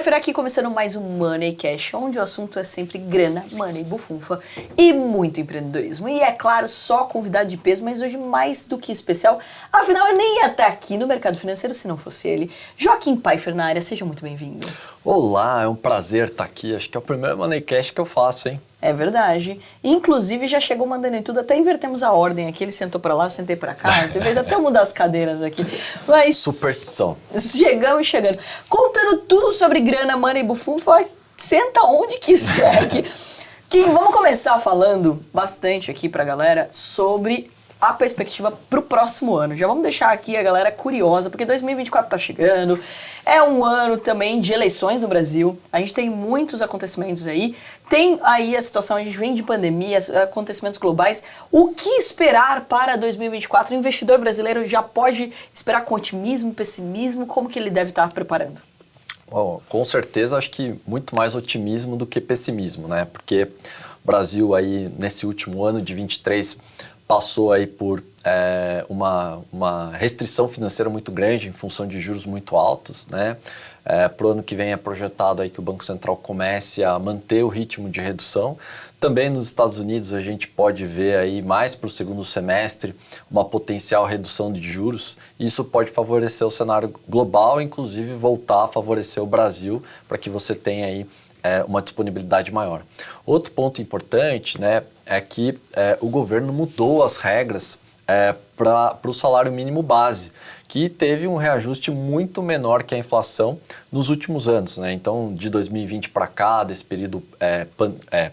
Pfeiffer aqui começando mais um Money Cash, onde o assunto é sempre grana, money, bufunfa e muito empreendedorismo. E é claro, só convidado de peso, mas hoje mais do que especial, afinal eu nem ia estar aqui no mercado financeiro se não fosse ele. Joaquim Pfeiffer na área, seja muito bem-vindo. Olá, é um prazer estar aqui, acho que é o primeiro Money Cash que eu faço, hein? É verdade. Inclusive já chegou mandando em tudo, até invertemos a ordem aqui, ele sentou pra lá, eu sentei pra cá, talvez até mudar as cadeiras aqui. Mas Superstição. Chegando. Contando tudo sobre grana, money e bufunfa, senta onde quiser aqui. Kim, vamos começar falando bastante aqui pra galera sobre a perspectiva pro próximo ano. Já vamos deixar aqui a galera curiosa, porque 2024 tá chegando, é um ano também de eleições no Brasil, a gente tem muitos acontecimentos aí, tem aí a situação, a gente vem de pandemia, acontecimentos globais. O que esperar para 2024? O investidor brasileiro já pode esperar com otimismo, pessimismo? Como que ele deve estar preparando? Bom, com certeza acho que muito mais otimismo do que pessimismo, né? Porque o Brasil aí nesse último ano de 23 passou aí por uma restrição financeira muito grande em função de juros muito altos, né? Para o ano que vem é projetado aí que o Banco Central comece a manter o ritmo de redução. Também nos Estados Unidos a gente pode ver aí mais para o segundo semestre uma potencial redução de juros. Isso pode favorecer o cenário global, inclusive voltar a favorecer o Brasil para que você tenha aí uma disponibilidade maior. Outro ponto importante, né, é que o governo mudou as regras para o salário mínimo base, que teve um reajuste muito menor que a inflação nos últimos anos, né? Então, de 2020 para cá, desse período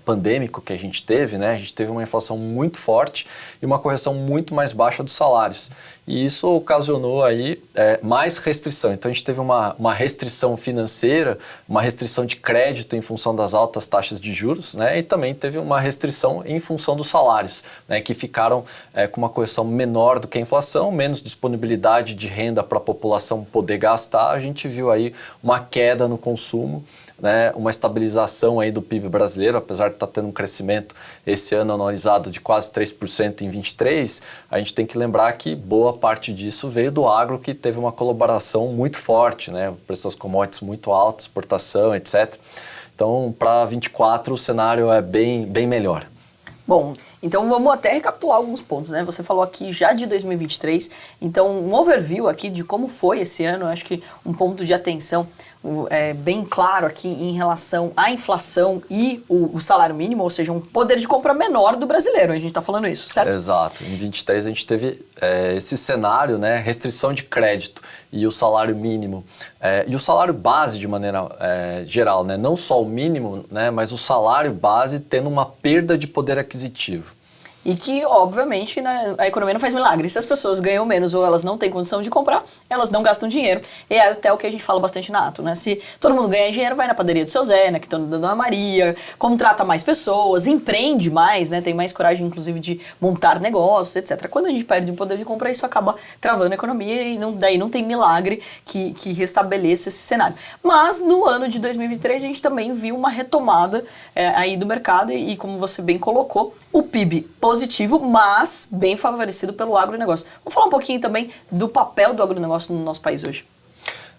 pandêmico que a gente teve, né? A gente teve uma inflação muito forte e uma correção muito mais baixa dos salários. E isso ocasionou aí mais restrição. Então, a gente teve uma restrição financeira, uma restrição de crédito em função das altas taxas de juros, né? E também teve uma restrição em função dos salários, né? Que ficaram com uma correção menor do que a inflação, menos disponibilidade de renda para a população poder gastar. A gente viu aí uma queda no consumo, né, uma estabilização aí do PIB brasileiro, apesar de estar tendo um crescimento esse ano anualizado de quase 3% em 23, a gente tem que lembrar que boa parte disso veio do agro, que teve uma colaboração muito forte, né, o preço das commodities muito alto, exportação, etc. Então, para 24 o cenário é bem melhor. Bom, então vamos até recapitular alguns pontos, né? Você falou aqui já de 2023, então um overview aqui de como foi esse ano, acho que um ponto de atenção bem claro aqui em relação à inflação e o salário mínimo, ou seja, um poder de compra menor do brasileiro, a gente está falando isso, certo? Exato, em 23 a gente teve esse cenário, né, restrição de crédito e o salário mínimo, e o salário base de maneira geral, né, não só o mínimo, né, mas o salário base tendo uma perda de poder aquisitivo. E que, obviamente, né, a economia não faz milagre. Se as pessoas ganham menos ou elas não têm condição de comprar, elas não gastam dinheiro. E é até o que a gente fala bastante na Ato, né? Se todo mundo ganha dinheiro, vai na padaria do seu Zé, né, que estão dando a Maria, contrata mais pessoas, empreende mais, né, tem mais coragem, inclusive, de montar negócios, etc. Quando a gente perde o poder de compra, isso acaba travando a economia e daí não tem milagre que restabeleça esse cenário. Mas, no ano de 2023, a gente também viu uma retomada aí do mercado e, como você bem colocou, o PIB positivo, mas bem favorecido pelo agronegócio. Vamos falar um pouquinho também do papel do agronegócio no nosso país hoje.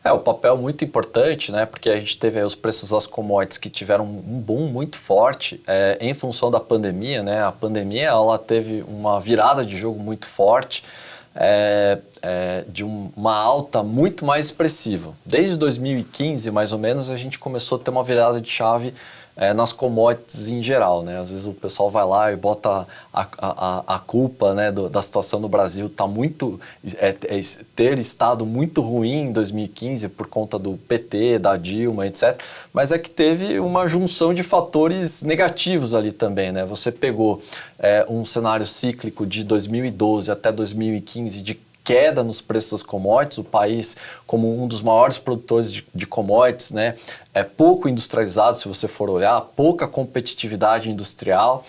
O papel muito importante, né? Porque a gente teve aí os preços das commodities que tiveram um boom muito forte em função da pandemia, né? A pandemia ela teve uma virada de jogo muito forte, de uma alta muito mais expressiva. Desde 2015, mais ou menos, a gente começou a ter uma virada de chave nas commodities em geral, né? Às vezes o pessoal vai lá e bota a culpa, né, da situação no Brasil tá muito ter estado muito ruim em 2015 por conta do PT, da Dilma, etc. Mas é que teve uma junção de fatores negativos ali também, né? Você pegou um cenário cíclico de 2012 até 2015 de queda nos preços das commodities, o país como um dos maiores produtores de commodities, né, pouco industrializado se você for olhar, pouca competitividade industrial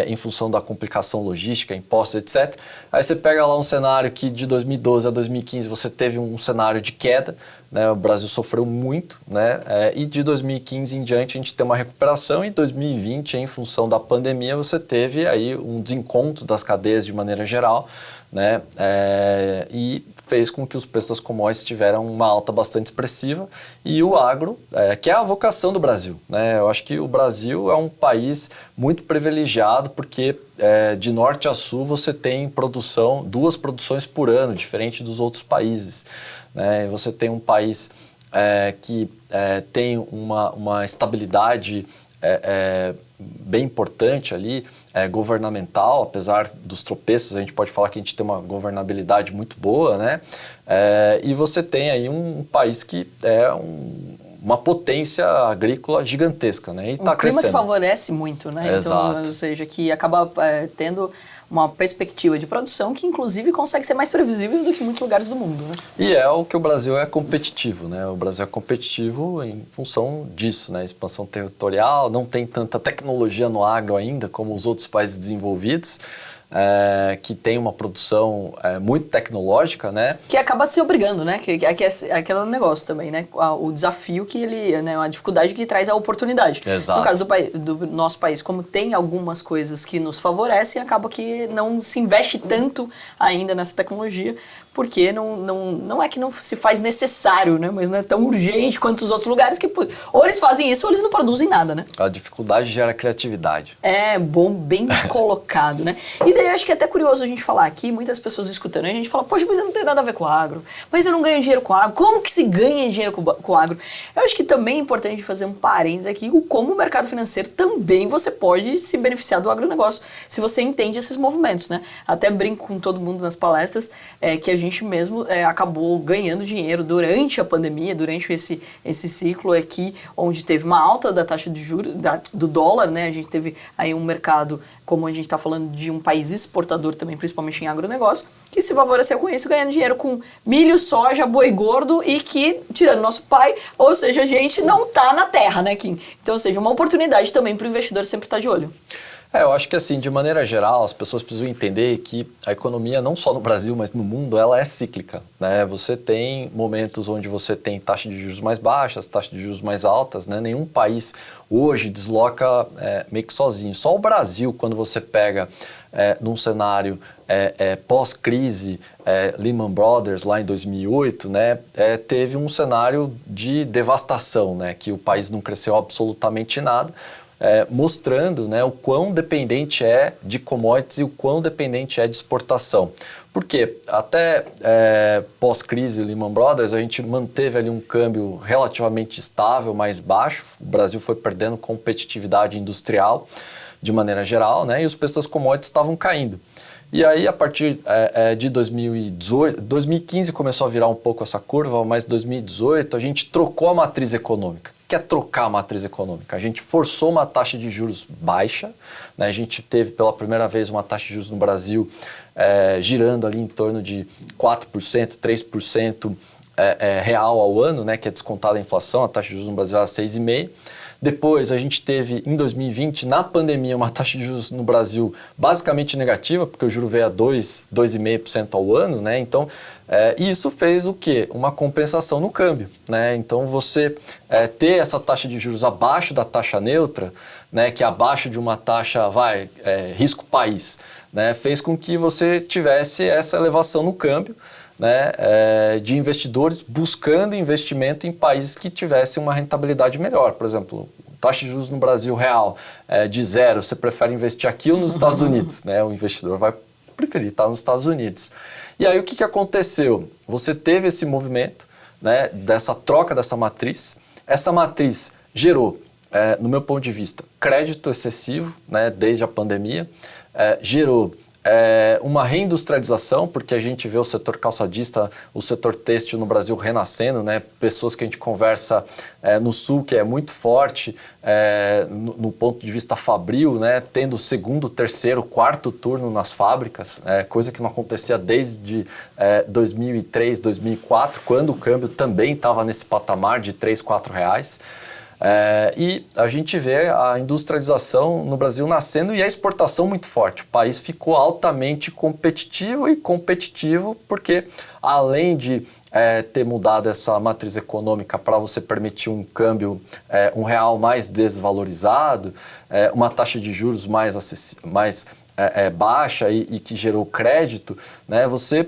em função da complicação logística, impostos, etc. Aí você pega lá um cenário que de 2012 a 2015 você teve um cenário de queda, né, o Brasil sofreu muito, né, e de 2015 em diante a gente tem uma recuperação, e em 2020, em função da pandemia, você teve aí um desencontro das cadeias de maneira geral, né? E fez com que os preços das commodities tiveram uma alta bastante expressiva e o agro, que é a vocação do Brasil, né? Eu acho que o Brasil é um país muito privilegiado porque de norte a sul você tem produção, 2 produções por ano, diferente dos outros países, né? Você tem um país que tem uma estabilidade bem importante ali, governamental, apesar dos tropeços, a gente pode falar que a gente tem uma governabilidade muito boa, né? E você tem aí um país que é uma potência agrícola gigantesca, né? E está crescendo. O clima que favorece muito, né? Exato. Então, ou seja, que acaba tendo uma perspectiva de produção que, inclusive, consegue ser mais previsível do que muitos lugares do mundo, né? E é o que o Brasil é competitivo, né? O Brasil é competitivo em função disso, né? Expansão territorial, não tem tanta tecnologia no agro ainda como os outros países desenvolvidos, que tem uma produção muito tecnológica, né? Que acaba se obrigando, né? Que é aquele negócio também, né? O desafio que ele, né? A dificuldade que traz a oportunidade. Exato. No caso do nosso país, como tem algumas coisas que nos favorecem, acaba que não se investe tanto ainda nessa tecnologia, porque não é que não se faz necessário, né? Mas não é tão urgente quanto os outros lugares que ou eles fazem isso ou eles não produzem nada, né? A dificuldade gera criatividade. Bom, bem colocado, né? E daí acho que é até curioso a gente falar aqui, muitas pessoas escutando, a gente fala, poxa, mas eu não tenho nada a ver com agro, mas eu não ganho dinheiro com agro, como que se ganha dinheiro com agro? Eu acho que também é importante fazer um parênteses aqui, como o mercado financeiro também você pode se beneficiar do agronegócio, se você entende esses movimentos, né? Até brinco com todo mundo nas palestras, que a gente mesmo acabou ganhando dinheiro durante a pandemia, durante esse ciclo aqui, onde teve uma alta da taxa de juros, do dólar, né? A gente teve aí um mercado, como a gente está falando de um país exportador também, principalmente em agronegócio, que se favoreceu com isso, ganhando dinheiro com milho, soja, boi gordo e que, tirando nosso pai, ou seja, a gente não está na terra, né, Kim? Então, ou seja, uma oportunidade também para o investidor sempre estar de olho. Eu acho que assim, de maneira geral, as pessoas precisam entender que a economia, não só no Brasil, mas no mundo, ela é cíclica, né? Você tem momentos onde você tem taxa de juros mais baixas, taxa de juros mais altas, né? Nenhum país hoje desloca meio que sozinho. Só o Brasil, quando você pega num cenário pós-crise, Lehman Brothers, lá em 2008, né? Teve um cenário de devastação, né? Que o país não cresceu absolutamente nada, mostrando, né, o quão dependente é de commodities e o quão dependente é de exportação. Por quê? Até pós-crise Lehman Brothers, a gente manteve ali um câmbio relativamente estável, mais baixo. O Brasil foi perdendo competitividade industrial de maneira geral, né, e os preços das commodities estavam caindo. E aí, a partir de 2015 começou a virar um pouco essa curva, mas em 2018 a gente trocou a matriz econômica. O que é trocar a matriz econômica? A gente forçou uma taxa de juros baixa, né? A gente teve pela primeira vez uma taxa de juros no Brasil girando ali em torno de 4%, 3% real ao ano, né? Que é descontada a inflação, a taxa de juros no Brasil era 6,5%. Depois a gente teve, em 2020, na pandemia, uma taxa de juros no Brasil basicamente negativa, porque o juro veio a 2,5% ao ano, né? Então, e isso fez o quê? Uma compensação no câmbio, né? Então, você ter essa taxa de juros abaixo da taxa neutra, né? Que é abaixo de uma taxa, risco país, né? Fez com que você tivesse essa elevação no câmbio, né, de investidores buscando investimento em países que tivessem uma rentabilidade melhor. Por exemplo, taxa de juros no Brasil real de 0, você prefere investir aqui ou nos Estados Unidos? Né? O investidor vai preferir estar nos Estados Unidos. E aí o que aconteceu? Você teve esse movimento, né, dessa troca dessa matriz. Essa matriz gerou, no meu ponto de vista, crédito excessivo, né, desde a pandemia, gerou uma reindustrialização, porque a gente vê o setor calçadista, o setor têxtil no Brasil renascendo, né? Pessoas que a gente conversa no sul, que é muito forte no ponto de vista fabril, né? Tendo segundo, terceiro, quarto turno nas fábricas, coisa que não acontecia desde 2003, 2004, quando o câmbio também estava nesse patamar de R$3, R$4. E a gente vê a industrialização no Brasil nascendo e a exportação muito forte. O país ficou altamente competitivo porque, além de ter mudado essa matriz econômica para você permitir um câmbio, um real mais desvalorizado, uma taxa de juros mais baixa e que gerou crédito, né, você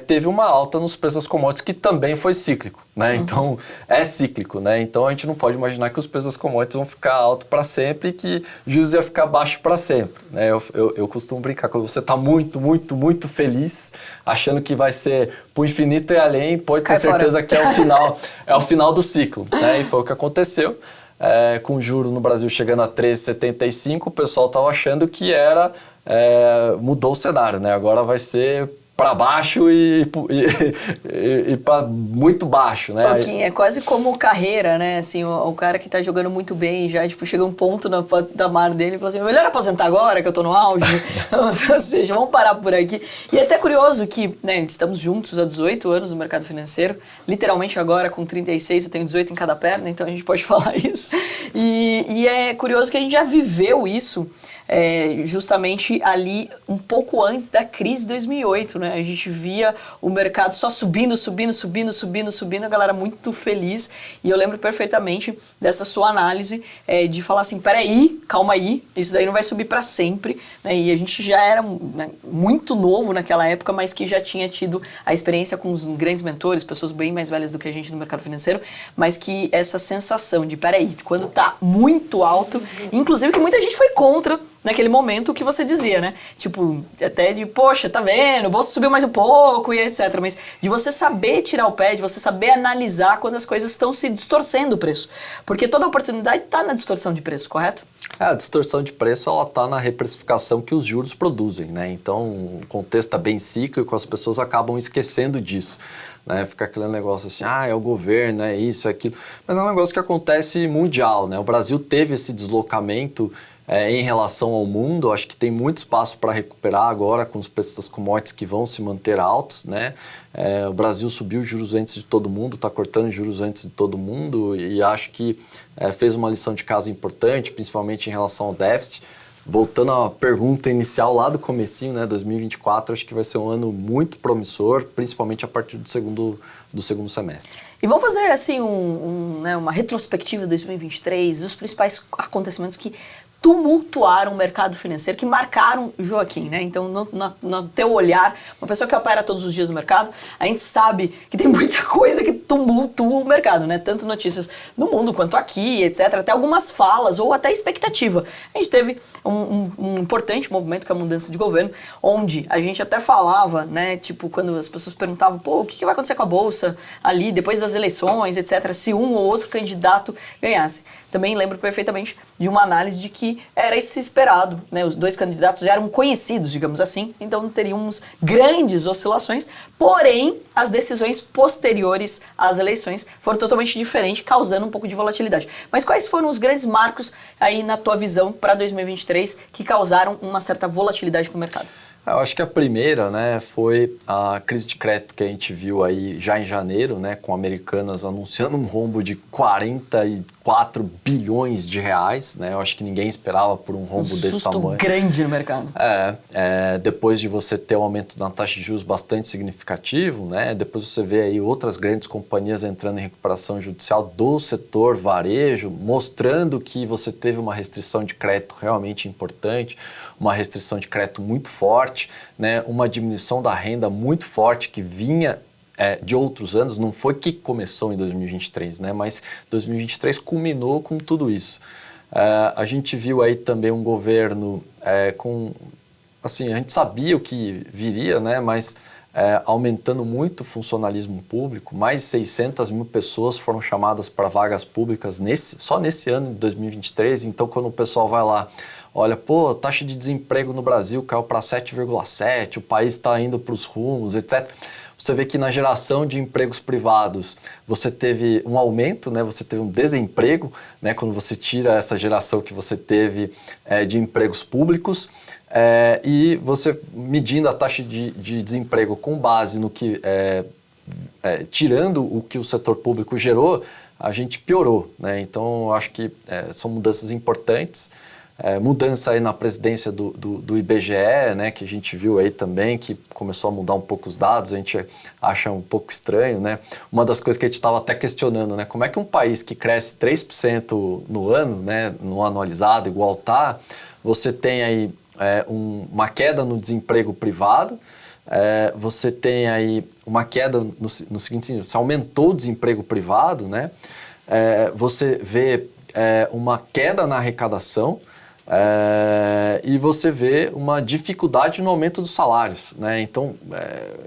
teve uma alta nos preços das commodities que também foi cíclico, né? Então, é cíclico, né? Então, a gente não pode imaginar que os preços das commodities vão ficar altos para sempre e que juros ia ficar baixo para sempre, né? Eu costumo brincar, quando você está muito, muito, muito feliz, achando que vai ser pro infinito e além, pode ter certeza que é o final do ciclo, né? E foi o que aconteceu. Com o juro no Brasil chegando a 13,75, o pessoal estava achando que mudou o cenário, né? Agora vai ser para baixo e para muito baixo, né? Kim, é quase como carreira, né? Assim, o cara que tá jogando muito bem já, tipo, chega um ponto no patamar dele e fala assim, melhor aposentar agora que eu tô no auge. Ou seja, vamos parar por aqui. E é até curioso que, né, estamos juntos há 18 anos no mercado financeiro, literalmente agora com 36 eu tenho 18 em cada perna, então a gente pode falar isso. E é curioso que a gente já viveu isso justamente ali um pouco antes da crise de 2008, né? A gente via o mercado só subindo, a galera muito feliz, e eu lembro perfeitamente dessa sua análise de falar assim, peraí, calma aí, isso daí não vai subir para sempre, né? E a gente já era, né, muito novo naquela época, mas que já tinha tido a experiência com os grandes mentores, pessoas bem mais velhas do que a gente no mercado financeiro, mas que essa sensação de, peraí, quando tá muito alto, inclusive que muita gente foi contra naquele momento o que você dizia, né? Tipo, até de, poxa, tá vendo, o bolsa subiu mais um pouco e etc. Mas de você saber tirar o pé, de você saber analisar quando as coisas estão se distorcendo o preço. Porque toda oportunidade tá na distorção de preço, correto? A distorção de preço, ela tá na reprecificação que os juros produzem, né? Então, o contexto tá bem cíclico, as pessoas acabam esquecendo disso. Né, fica aquele negócio assim, é o governo, é isso, é aquilo. Mas é um negócio que acontece mundial, né? O Brasil teve esse deslocamento em relação ao mundo. Acho que tem muito espaço para recuperar agora com os preços das commodities que vão se manter altos, né? O Brasil subiu juros antes de todo mundo, está cortando juros antes de todo mundo, e acho que fez uma lição de casa importante, principalmente em relação ao déficit. Voltando à pergunta inicial lá do comecinho, né, 2024, acho que vai ser um ano muito promissor, principalmente a partir do segundo semestre. E vamos fazer assim uma retrospectiva de 2023, os principais acontecimentos que tumultuaram o mercado financeiro, que marcaram o Joaquim, né? Então, no teu olhar, uma pessoa que opera todos os dias no mercado, a gente sabe que tem muita coisa que tumultua o mercado, né? Tanto notícias no mundo quanto aqui, etc. Até algumas falas ou até expectativa. A gente teve um importante movimento, que é a mudança de governo, onde a gente até falava, né? Tipo, quando as pessoas perguntavam, o que vai acontecer com a Bolsa ali, depois das eleições, etc., se um ou outro candidato ganhasse. Também lembro perfeitamente de uma análise de que era esse esperado, né? Os dois candidatos já eram conhecidos, digamos assim, então não teríamos grandes oscilações, porém as decisões posteriores às eleições foram totalmente diferentes, causando um pouco de volatilidade. Mas quais foram os grandes marcos aí na tua visão para 2023 que causaram uma certa volatilidade para o mercado? Eu acho que a primeira, né, foi a crise de crédito que a gente viu aí já em janeiro, né, com Americanas anunciando um rombo de 44 bilhões de reais, né? Eu acho que ninguém esperava por um rombo desse tamanho. Susto grande no mercado. Depois de você ter um aumento na taxa de juros bastante significativo, né? Depois você vê aí outras grandes companhias entrando em recuperação judicial do setor varejo, mostrando que você teve uma restrição de crédito realmente importante, uma restrição de crédito muito forte, né? Uma diminuição da renda muito forte que vinha de outros anos, não foi que começou em 2023, né? Mas 2023 culminou com tudo isso. A gente viu aí também um governo assim, a gente sabia o que viria, né? Mas aumentando muito o funcionalismo público, mais de 600 mil pessoas foram chamadas para vagas públicas só nesse ano de 2023, então quando o pessoal vai lá, olha, a taxa de desemprego no Brasil caiu para 7,7, o país está indo para os rumos, etc. Você vê que na geração de empregos privados você teve um aumento, né? Você teve um desemprego, né? Quando você tira essa geração que você teve de empregos públicos, e você medindo a taxa de desemprego com base no que, tirando o que o setor público gerou, a gente piorou, né? Então, eu acho que são mudanças importantes. Mudança aí na presidência do IBGE, né, que a gente viu aí também, que começou a mudar um pouco os dados, a gente acha um pouco estranho, né? Uma das coisas que a gente estava até questionando, né, como é que um país que cresce 3% no ano, né, no anualizado, igual você tem aí uma queda no desemprego privado, você tem aí uma queda no seguinte sentido, se aumentou o desemprego privado, né? Você vê uma queda na arrecadação, e você vê uma dificuldade no aumento dos salários, né? Então,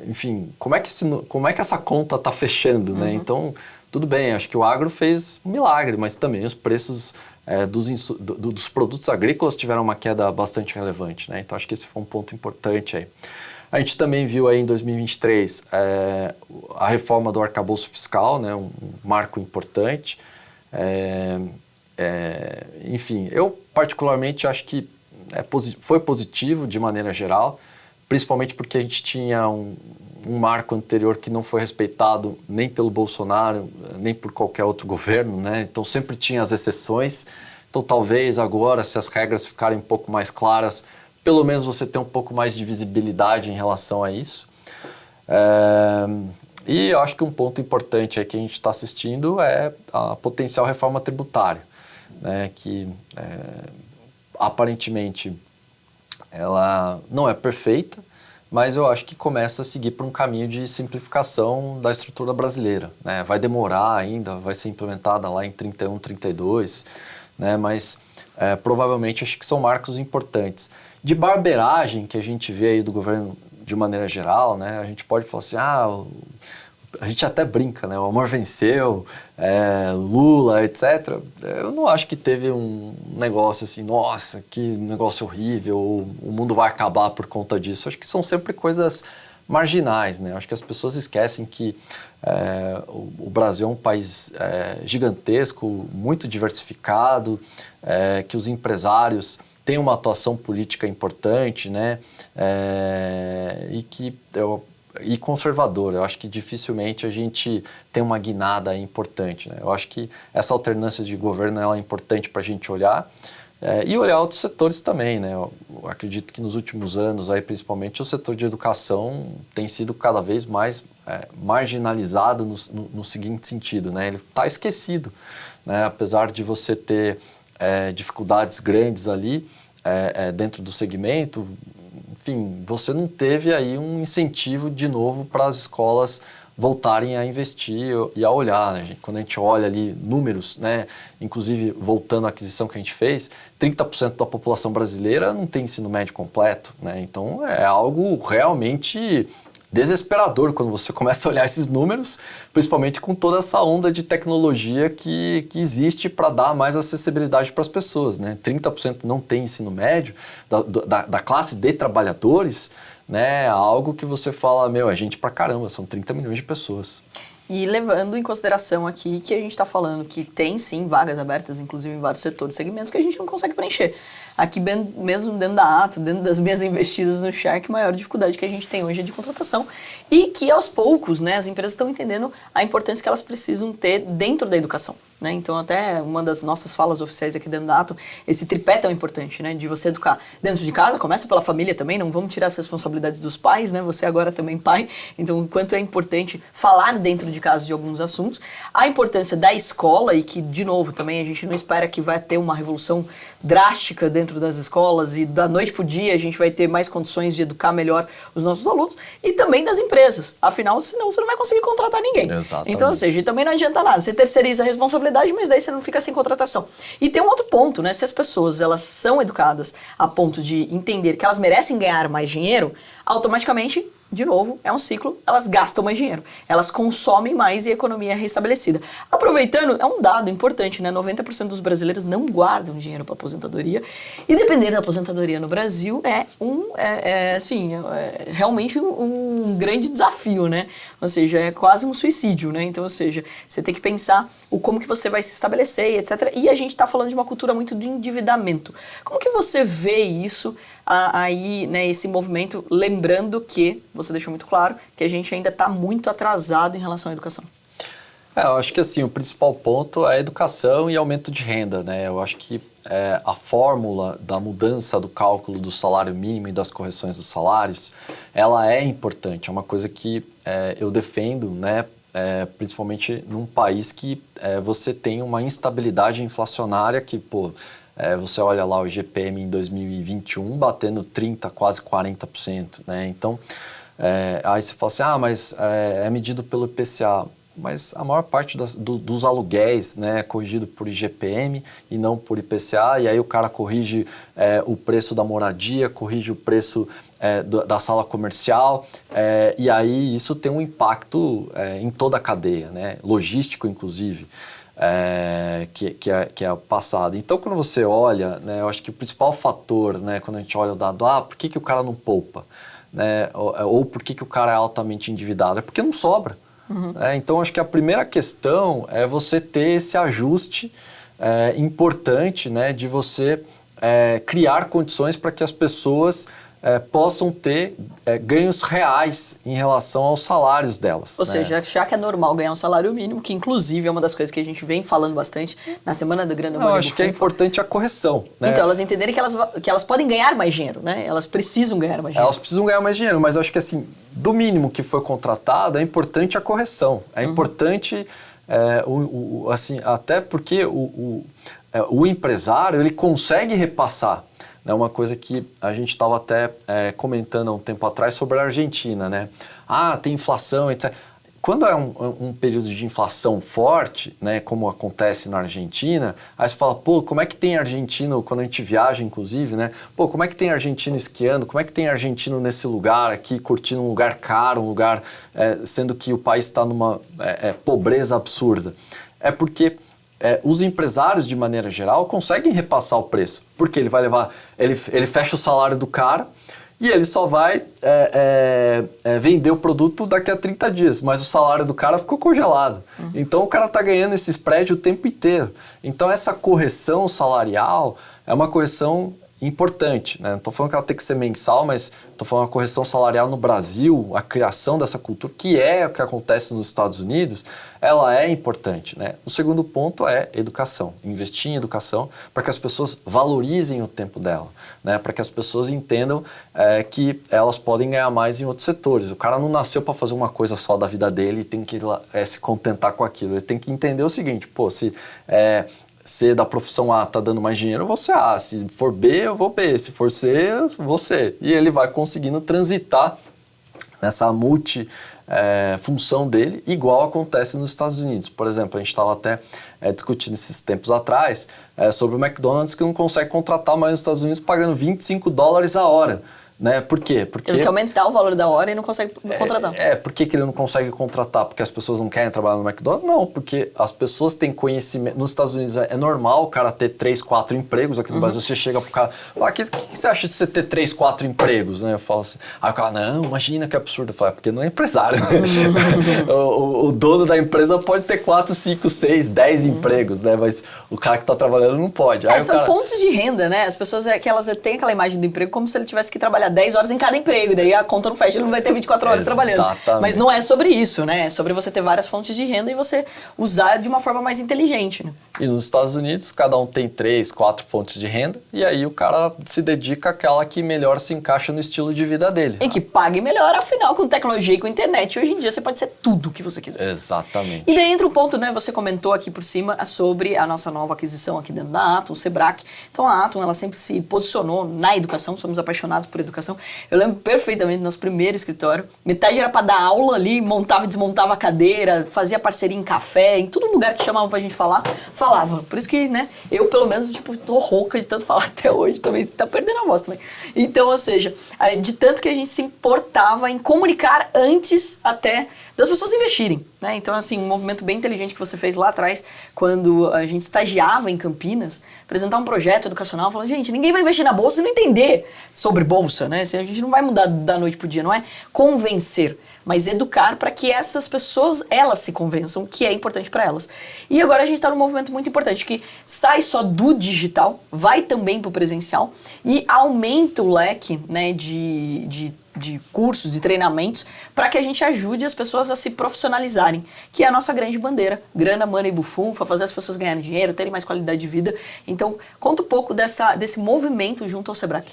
enfim, como é que essa conta está fechando, né? Então, tudo bem, acho que o agro fez um milagre, mas também os preços dos produtos agrícolas tiveram uma queda bastante relevante, né? Então, acho que esse foi um ponto importante aí. A gente também viu aí em 2023 a reforma do arcabouço fiscal, né? Um marco importante. Enfim, eu particularmente acho que foi positivo de maneira geral, principalmente porque a gente tinha um marco anterior que não foi respeitado nem pelo Bolsonaro, nem por qualquer outro governo, né? Então sempre tinha as exceções. Então talvez agora, se as regras ficarem um pouco mais claras, pelo menos você tem um pouco mais de visibilidade em relação a isso. E eu acho que um ponto importante aí que a gente está assistindo é a potencial reforma tributária, né, que aparentemente ela não é perfeita, mas eu acho que começa a seguir por um caminho de simplificação da estrutura brasileira, né? Vai demorar ainda, vai ser implementada lá em 31, 32, né? Mas provavelmente acho que são marcos importantes. De barbeiragem que a gente vê aí do governo de maneira geral, né? A gente pode falar assim, a gente até brinca, né? O amor venceu, Lula, etc. Eu não acho que teve um negócio assim, nossa, que negócio horrível, o mundo vai acabar por conta disso. Acho que são sempre coisas marginais, né? Acho que as pessoas esquecem que o Brasil é um país gigantesco, muito diversificado, que os empresários têm uma atuação política importante, né? E conservador. Eu acho que dificilmente a gente tem uma guinada importante, né? Eu acho que essa alternância de governo ela é importante para a gente olhar e olhar outros setores também, né? Eu acredito que nos últimos anos, aí, principalmente, o setor de educação tem sido cada vez mais marginalizado no seguinte sentido, né? Ele está esquecido, né? Apesar de você ter dificuldades grandes ali dentro do segmento, enfim, você não teve aí um incentivo de novo para as escolas voltarem a investir e a olhar, né? Quando a gente olha ali números, né? Inclusive voltando à aquisição que a gente fez, 30% da população brasileira não tem ensino médio completo, né? Então é algo realmente desesperador quando você começa a olhar esses números, principalmente com toda essa onda de tecnologia que existe para dar mais acessibilidade para as pessoas, né? 30% não tem ensino médio da classe de trabalhadores, né? Algo que você fala, é gente pra caramba, são 30 milhões de pessoas. E levando em consideração aqui que a gente está falando que tem sim vagas abertas, inclusive em vários setores e segmentos que a gente não consegue preencher. Aqui mesmo dentro da Ato, dentro das minhas investidas no Shark, a maior dificuldade que a gente tem hoje é de contratação e que aos poucos, né, as empresas estão entendendo a importância que elas precisam ter dentro da educação, né? Então até uma das nossas falas oficiais aqui dentro da Ato, esse tripé é tão importante, né, de você educar dentro de casa, começa pela família também, não vamos tirar as responsabilidades dos pais, né, você agora também pai, então o quanto é importante falar dentro de casa de alguns assuntos, a importância da escola e que, de novo, também a gente não espera que vai ter uma revolução drástica dentro das escolas e da noite pro dia a gente vai ter mais condições de educar melhor os nossos alunos e também das empresas, afinal, senão você não vai conseguir contratar ninguém. Exatamente. Então, ou seja, também não adianta nada, você terceiriza a responsabilidade, mas daí você não fica sem contratação. E tem um outro ponto, né, se as pessoas elas são educadas a ponto de entender que elas merecem ganhar mais dinheiro, automaticamente, de novo, é um ciclo, elas gastam mais dinheiro, elas consomem mais e a economia é restabelecida. Aproveitando, é um dado importante, né? 90% dos brasileiros não guardam dinheiro para aposentadoria e depender da aposentadoria no Brasil realmente um grande desafio, né? Ou seja, é quase um suicídio, né? Então, ou seja, você tem que pensar como que você vai se estabelecer, etc. E a gente está falando de uma cultura muito de endividamento. Como que você vê isso aí, né, esse movimento, lembrando que, você deixou muito claro, que a gente ainda está muito atrasado em relação à educação? Eu acho que assim, o principal ponto é a educação e aumento de renda, né? Eu acho que a fórmula da mudança do cálculo do salário mínimo e das correções dos salários, ela é importante, é uma coisa que eu defendo, né? Principalmente num país que você tem uma instabilidade inflacionária que, Você olha lá o IGPM em 2021 batendo 30%, quase 40%, né? Então, aí você fala assim, mas é medido pelo IPCA. Mas a maior parte dos aluguéis, né, é corrigido por IGPM e não por IPCA, e aí o cara corrige o preço da moradia, corrige o preço da sala comercial, e aí isso tem um impacto em toda a cadeia, né, logístico inclusive, que é passado. Então quando você olha, né, eu acho que o principal fator, né, quando a gente olha o dado, por que o cara não poupa? Né, ou por que o cara é altamente endividado? É porque não sobra. Uhum. Então, acho que a primeira questão é você ter esse ajuste importante, né, de você criar condições para que as pessoas possam ter ganhos reais em relação aos salários delas. Ou seja, já que é normal ganhar um salário mínimo, que inclusive é uma das coisas que a gente vem falando bastante na Semana da Grana Money. Eu acho que é importante a correção. Né? Então, elas entenderem que elas podem ganhar mais dinheiro, né? Elas precisam ganhar mais dinheiro. Elas precisam ganhar mais dinheiro, mas eu acho que assim, do mínimo que foi contratado, é importante a correção. É importante, assim, até porque o empresário, ele consegue repassar. É uma coisa que a gente estava até comentando há um tempo atrás sobre a Argentina, né? Tem inflação, etc. Quando é um período de inflação forte, né, como acontece na Argentina, aí você fala, como é que tem argentino, quando a gente viaja, inclusive, né? Como é que tem argentino esquiando? Como é que tem argentino nesse lugar aqui, curtindo um lugar caro, um lugar, sendo que o país está numa pobreza absurda? É porque os empresários, de maneira geral, conseguem repassar o preço. Porque ele vai levar, ele fecha o salário do cara e ele só vai vender o produto daqui a 30 dias. Mas o salário do cara ficou congelado. Então o cara está ganhando esse spread o tempo inteiro. Então essa correção salarial é uma correção importante, né? Não estou falando que ela tem que ser mensal, mas estou falando uma correção salarial no Brasil, a criação dessa cultura, que é o que acontece nos Estados Unidos, ela é importante, né? O segundo ponto é educação, investir em educação para que as pessoas valorizem o tempo dela, né? Para que as pessoas entendam que elas podem ganhar mais em outros setores. O cara não nasceu para fazer uma coisa só da vida dele e tem que se contentar com aquilo. Ele tem que entender o seguinte, se da profissão A está dando mais dinheiro, eu vou ser A. Se for B, eu vou B. Se for C, eu vou C. E ele vai conseguindo transitar nessa função dele, igual acontece nos Estados Unidos. Por exemplo, a gente estava até discutindo esses tempos atrás sobre o McDonald's, que não consegue contratar mais nos Estados Unidos pagando $25 a hora. Né? Por quê? Porque ele quer aumentar o valor da hora e não consegue contratar. Por que ele não consegue contratar? Porque as pessoas não querem trabalhar no McDonald's? Não, porque as pessoas têm conhecimento. Nos Estados Unidos é normal o cara ter 3, 4 empregos. Aqui no Brasil você chega pro cara, o que você acha de você ter 3, 4 empregos? Né? Eu falo assim, aí o cara, não, imagina que absurdo. Eu falo, porque não é empresário. o dono da empresa pode ter 4, 5, 6, 10 empregos, né? Mas o cara que está trabalhando não pode. Aí são fontes de renda, né? As pessoas que elas têm aquela imagem do emprego como se ele tivesse que trabalhar 10 horas em cada emprego, e daí a conta não fecha, ele não vai ter 24 horas trabalhando. Mas não é sobre isso, né? É sobre você ter várias fontes de renda e você usar de uma forma mais inteligente, né? E nos Estados Unidos, cada um tem 3, 4 fontes de renda, e aí o cara se dedica àquela que melhor se encaixa no estilo de vida dele. E que pague melhor, afinal, com tecnologia e com internet, hoje em dia você pode ser tudo o que você quiser. Exatamente. E daí entra um ponto, né? Você comentou aqui por cima sobre a nossa nova aquisição aqui dentro da Atom, o Sebrae. Então a Atom, ela sempre se posicionou na educação, somos apaixonados por educação. Eu lembro perfeitamente do nosso primeiro escritório, metade era para dar aula ali, montava e desmontava a cadeira, fazia parceria em café, em todo lugar que chamavam pra gente falar, falava. Por isso que, né, eu pelo menos, tô rouca de tanto falar até hoje, também tá perdendo a voz também. Então, ou seja, de tanto que a gente se importava em comunicar antes até das pessoas investirem, né? Então, assim, um movimento bem inteligente que você fez lá atrás, quando a gente estagiava em Campinas, apresentar um projeto educacional, falar, gente, ninguém vai investir na bolsa e não entender sobre bolsa, né? A gente não vai mudar da noite pro dia, não é convencer, mas educar para que essas pessoas, elas se convençam que é importante para elas. E agora a gente está num movimento muito importante, que sai só do digital, vai também pro presencial e aumenta o leque, né, de cursos, de treinamentos, para que a gente ajude as pessoas a se profissionalizarem, que é a nossa grande bandeira. Grana, money, bufunfa, fazer as pessoas ganharem dinheiro, terem mais qualidade de vida. Então, conta um pouco desse movimento junto ao Sebrae.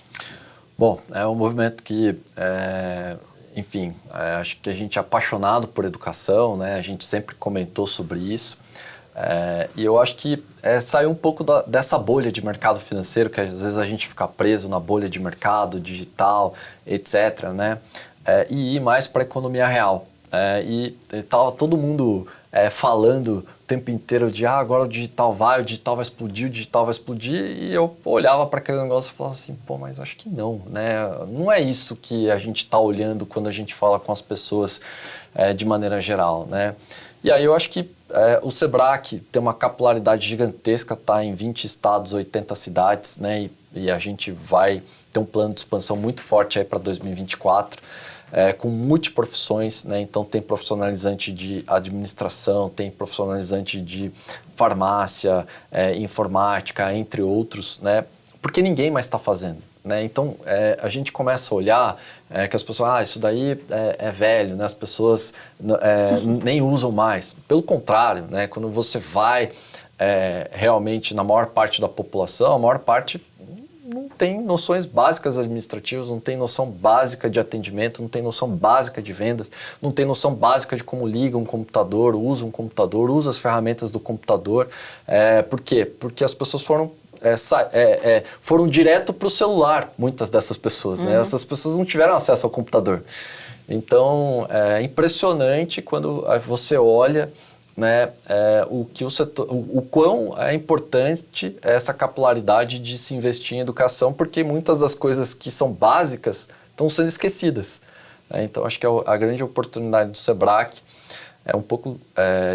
Bom, é um movimento que, acho que a gente é apaixonado por educação, né? A gente sempre comentou sobre isso. E eu acho que sair um pouco dessa bolha de mercado financeiro, que às vezes a gente fica preso na bolha de mercado digital, etc., né? E ir mais para a economia real. E tava todo mundo falando o tempo inteiro de agora o digital vai explodir, o digital vai explodir, e eu olhava para aquele negócio e falava assim, pô, mas acho que não, né? Não é isso que a gente está olhando quando a gente fala com as pessoas de maneira geral, né? E aí eu acho que o Sebrae tem uma capilaridade gigantesca, está em 20 estados, 80 cidades, né? E a gente vai ter um plano de expansão muito forte aí para 2024, com multiprofissões, né? Então tem profissionalizante de administração, tem profissionalizante de farmácia, informática, entre outros, né? Porque ninguém mais está fazendo, né? Então a gente começa a olhar que as pessoas, isso daí é velho, né? As pessoas nem usam mais. Pelo contrário, né? Quando você vai realmente na maior parte da população, a maior parte não tem noções básicas administrativas, não tem noção básica de atendimento, não tem noção básica de vendas, não tem noção básica de como liga um computador, usa as ferramentas do computador. Por quê? Porque as pessoas foram direto para o celular, muitas dessas pessoas, né? Essas pessoas não tiveram acesso ao computador. Então, é impressionante quando você olha, né, o quão é importante essa capilaridade de se investir em educação, porque muitas das coisas que são básicas estão sendo esquecidas. Então, acho que a grande oportunidade do Sebrae é um pouco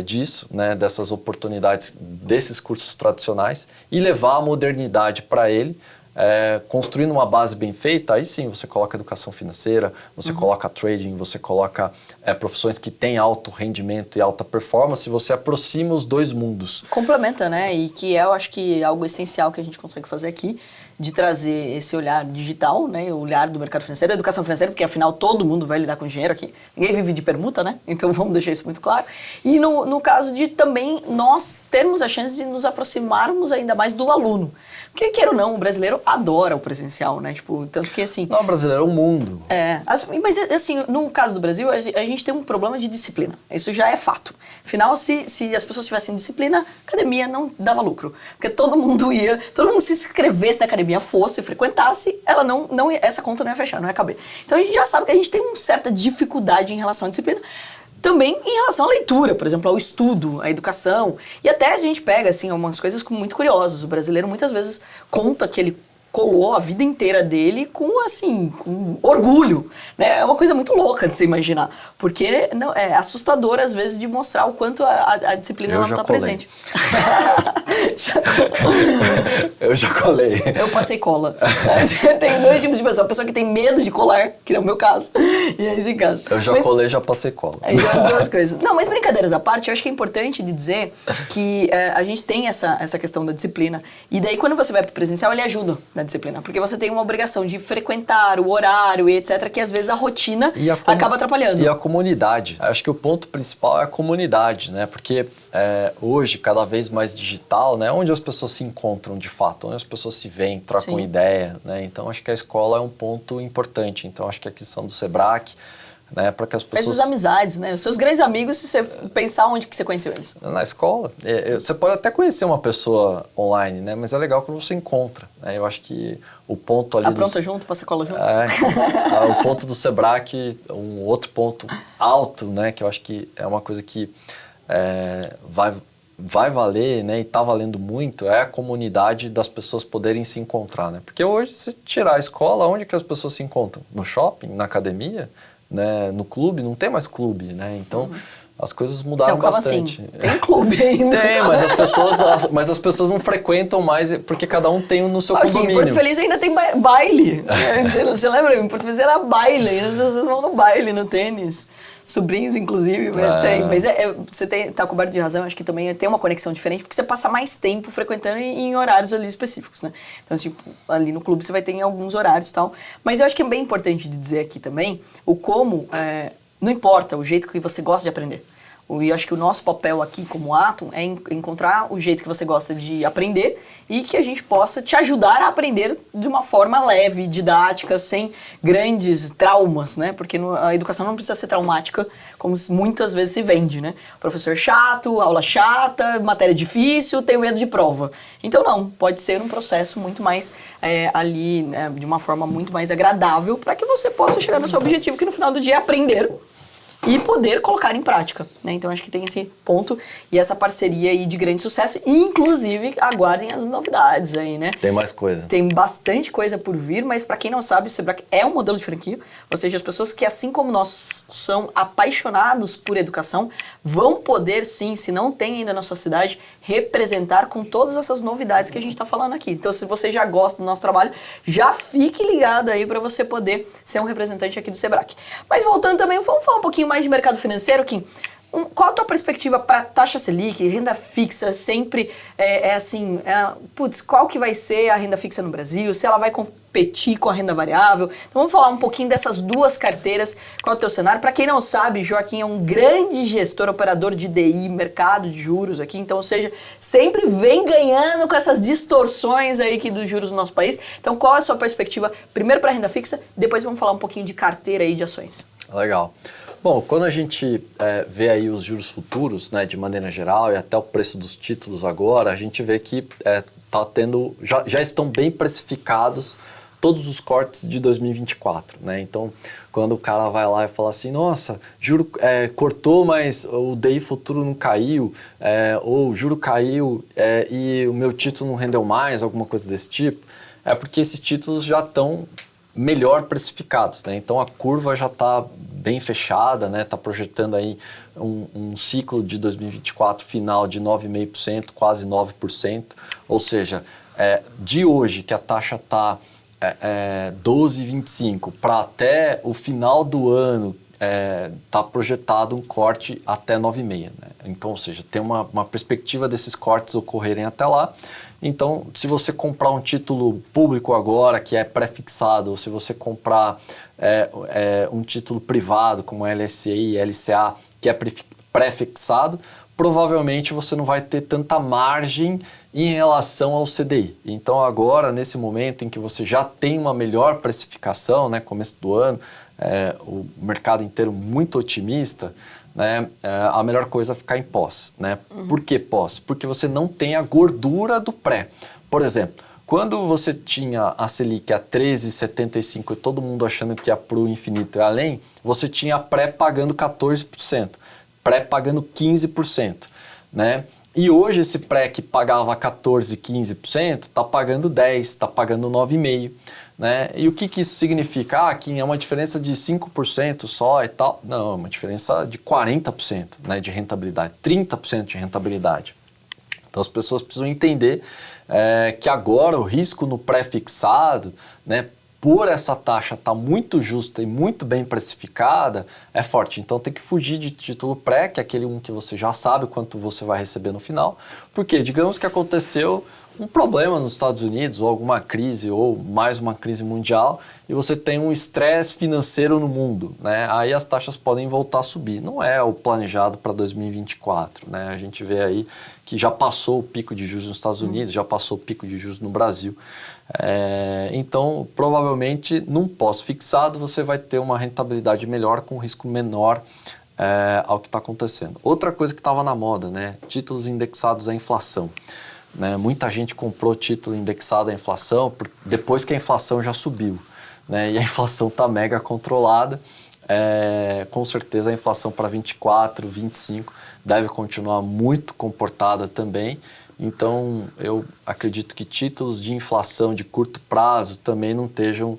disso, né, dessas oportunidades desses cursos tradicionais, e levar a modernidade para ele, construindo uma base bem feita. Aí sim você coloca educação financeira, você coloca trading, você coloca profissões que têm alto rendimento e alta performance, você aproxima os dois mundos. Complementa, né? E que eu acho que é algo essencial que a gente consegue fazer aqui, de trazer esse olhar digital, né? O olhar do mercado financeiro, a educação financeira, porque afinal todo mundo vai lidar com dinheiro aqui. Ninguém vive de permuta, né? Então vamos deixar isso muito claro. E no caso de também nós termos a chance de nos aproximarmos ainda mais do aluno. Porque, queira ou não, o brasileiro adora o presencial, né? Tipo, tanto que assim... Não, o brasileiro é o mundo. Mas assim, no caso do Brasil, a gente tem um problema de disciplina. Isso já é fato. Afinal, se as pessoas tivessem disciplina, a academia não dava lucro. Porque todo mundo se inscrevesse na academia, frequentasse, essa conta não ia fechar, não ia caber. Então a gente já sabe que a gente tem uma certa dificuldade em relação à disciplina. Também em relação à leitura, por exemplo, ao estudo, à educação. E até a gente pega, assim, umas coisas muito curiosas. O brasileiro muitas vezes conta que ele colou a vida inteira dele com orgulho, né? É uma coisa muito louca de se imaginar, porque é assustador às vezes de mostrar o quanto a disciplina não está presente. Eu já colei. Eu passei cola. Tem dois tipos de pessoa: a pessoa que tem medo de colar, que é o meu caso, e é esse caso. Eu já colei, já passei cola. As duas coisas. Não, mas brincadeiras à parte, eu acho que é importante de dizer que a gente tem essa questão da disciplina, e daí quando você vai para o presencial, ele ajuda na disciplina, porque você tem uma obrigação de frequentar o horário e etc, que às vezes a rotina acaba atrapalhando. E a comunidade. Acho que o ponto principal é a comunidade, né? Porque hoje, cada vez mais digital, né? Onde as pessoas se encontram de fato, onde as pessoas se veem, trocam ideia, né? Então, acho que a escola é um ponto importante. Então, acho que a questão do Sebrae, né, para que as pessoas... Essas amizades, né? Os seus grandes amigos, se você pensar onde que você conheceu eles. Na escola. Você pode até conhecer uma pessoa online, né? Mas é legal quando você encontra, né? Eu acho que o ponto ali... Apronta junto, passa cola junto? O ponto do Sebrae, um outro ponto alto, né? Que eu acho que é uma coisa que vai valer, né? E está valendo muito, é a comunidade das pessoas poderem se encontrar, né? Porque hoje, se tirar a escola, onde que as pessoas se encontram? No shopping? Na academia? Né, no clube, não tem mais clube, né? Então as coisas mudaram bastante. Assim? Tem clube ainda. Tem, mas as pessoas não frequentam mais porque cada um tem no seu condomínio. Em Porto Feliz ainda tem baile. Você lembra? Em Porto Feliz era baile. As pessoas vão no baile, no tênis. Sobrinhos, inclusive, tem. Mas você tá coberto de razão, acho que também tem uma conexão diferente, porque você passa mais tempo frequentando em horários ali específicos, né? Então, tipo, ali no clube você vai ter em alguns horários e tal. Mas eu acho que é bem importante de dizer aqui também o como, não importa o jeito que você gosta de aprender. E eu acho que o nosso papel aqui como Atom é encontrar o jeito que você gosta de aprender e que a gente possa te ajudar a aprender de uma forma leve, didática, sem grandes traumas, né? Porque a educação não precisa ser traumática, como muitas vezes se vende, né? Professor chato, aula chata, matéria difícil, tenho medo de prova. Então não, pode ser um processo muito mais ali, de uma forma muito mais agradável para que você possa chegar no seu objetivo, que no final do dia é aprender e poder colocar em prática, né? Então acho que tem esse ponto e essa parceria aí de grande sucesso, e inclusive aguardem as novidades aí, né? Tem mais coisa. Tem bastante coisa por vir, mas para quem não sabe, o Sebrae é um modelo de franquia, ou seja, as pessoas que assim como nós são apaixonados por educação, vão poder sim, se não tem ainda na sua cidade, representar com todas essas novidades que a gente está falando aqui. Então se você já gosta do nosso trabalho, já fique ligado aí para você poder ser um representante aqui do Sebrae. Mas voltando também, vamos falar um pouquinho mais de mercado financeiro, Kim. Qual a tua perspectiva para taxa Selic, renda fixa, sempre qual que vai ser a renda fixa no Brasil, se ela vai competir com a renda variável? Então vamos falar um pouquinho dessas duas carteiras, qual é o teu cenário? Para quem não sabe, Joaquim é um grande gestor, operador de DI, mercado de juros aqui, então, ou seja, sempre vem ganhando com essas distorções aí que dos juros no nosso país. Então qual é a sua perspectiva, primeiro para a renda fixa, depois vamos falar um pouquinho de carteira aí de ações. Legal. Bom, quando a gente vê aí os futuros, né, de maneira geral, e até o preço dos títulos agora, a gente vê que já estão bem precificados todos os cortes de 2024, né? Então, quando o cara vai lá e fala assim, nossa, juro cortou, mas o DI futuro não caiu, ou o juro caiu e o meu título não rendeu mais, alguma coisa desse tipo, é porque esses títulos já estão melhor precificados, né? Então a curva já está bem fechada, né? Está projetando aí um ciclo de 2024 final de 9,5%, quase 9%, ou seja, de hoje que a taxa está 12,25 para até o final do ano está projetado um corte até 9,5, né? Então, ou seja, tem uma perspectiva desses cortes ocorrerem até lá. Então, se você comprar um título público agora, que é pré-fixado, ou se você comprar um título privado, como LCI, LCA, que é pré-fixado, provavelmente você não vai ter tanta margem em relação ao CDI. Então, agora, nesse momento em que você já tem uma melhor precificação, né, começo do ano, o mercado inteiro muito otimista, né, a melhor coisa é ficar em pós, né? Por que pós? Porque você não tem a gordura do pré. Por exemplo, quando você tinha a Selic a 13,75 e todo mundo achando que ia para o infinito e além, você tinha a pré pagando 14%, pré pagando 15%, né? E hoje esse pré que pagava 14%, 15% está pagando 10%, está pagando 9,5%. Né? E o que isso significa? Ah, que é uma diferença de 5% só e tal. Não, é uma diferença de 40%, né, de rentabilidade, 30% de rentabilidade. Então as pessoas precisam entender que agora o risco no pré-fixado, né, por essa taxa estar muito justa e muito bem precificada, é forte. Então tem que fugir de título pré, que é aquele que você já sabe quanto você vai receber no final. Porque digamos que aconteceu um problema nos Estados Unidos, ou alguma crise, ou mais uma crise mundial, e você tem um estresse financeiro no mundo, né? Aí as taxas podem voltar a subir. Não é o planejado para 2024, né? A gente vê aí que já passou o pico de juros nos Estados Unidos, já passou o pico de juros no Brasil. Então, provavelmente, num pós-fixado, você vai ter uma rentabilidade melhor com risco menor ao que está acontecendo. Outra coisa que estava na moda, né? Títulos indexados à inflação. Né? Muita gente comprou título indexado à inflação depois que a inflação já subiu, né? E a inflação está mega controlada. Com certeza a inflação para 24, 25 deve continuar muito comportada também. Então eu acredito que títulos de inflação de curto prazo também não estejam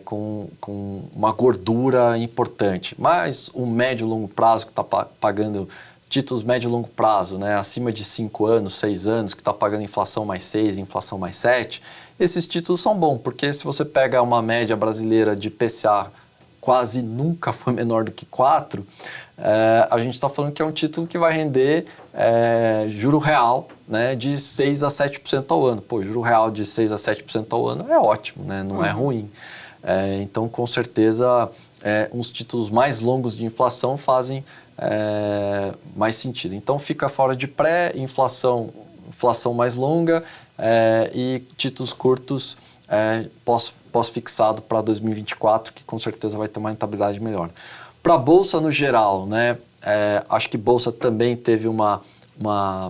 com uma gordura importante. Mas o médio e longo prazo que está pagando títulos médio e longo prazo, né, acima de 5 anos, 6 anos, que está pagando inflação mais 6, inflação mais 7, esses títulos são bons, porque se você pega uma média brasileira de PCA quase nunca foi menor do que 4, a gente está falando que é um título que vai render juro real, né, de 6 a 7% ao ano. Pô, juro real de 6 a 7% ao ano é ótimo, né, não é ruim. Então, com certeza, uns títulos mais longos de inflação fazem mais sentido. Então fica fora de pré, inflação mais longa e títulos curtos pós-fixado para 2024, que com certeza vai ter uma rentabilidade melhor. Para a Bolsa no geral, né, acho que Bolsa também teve uma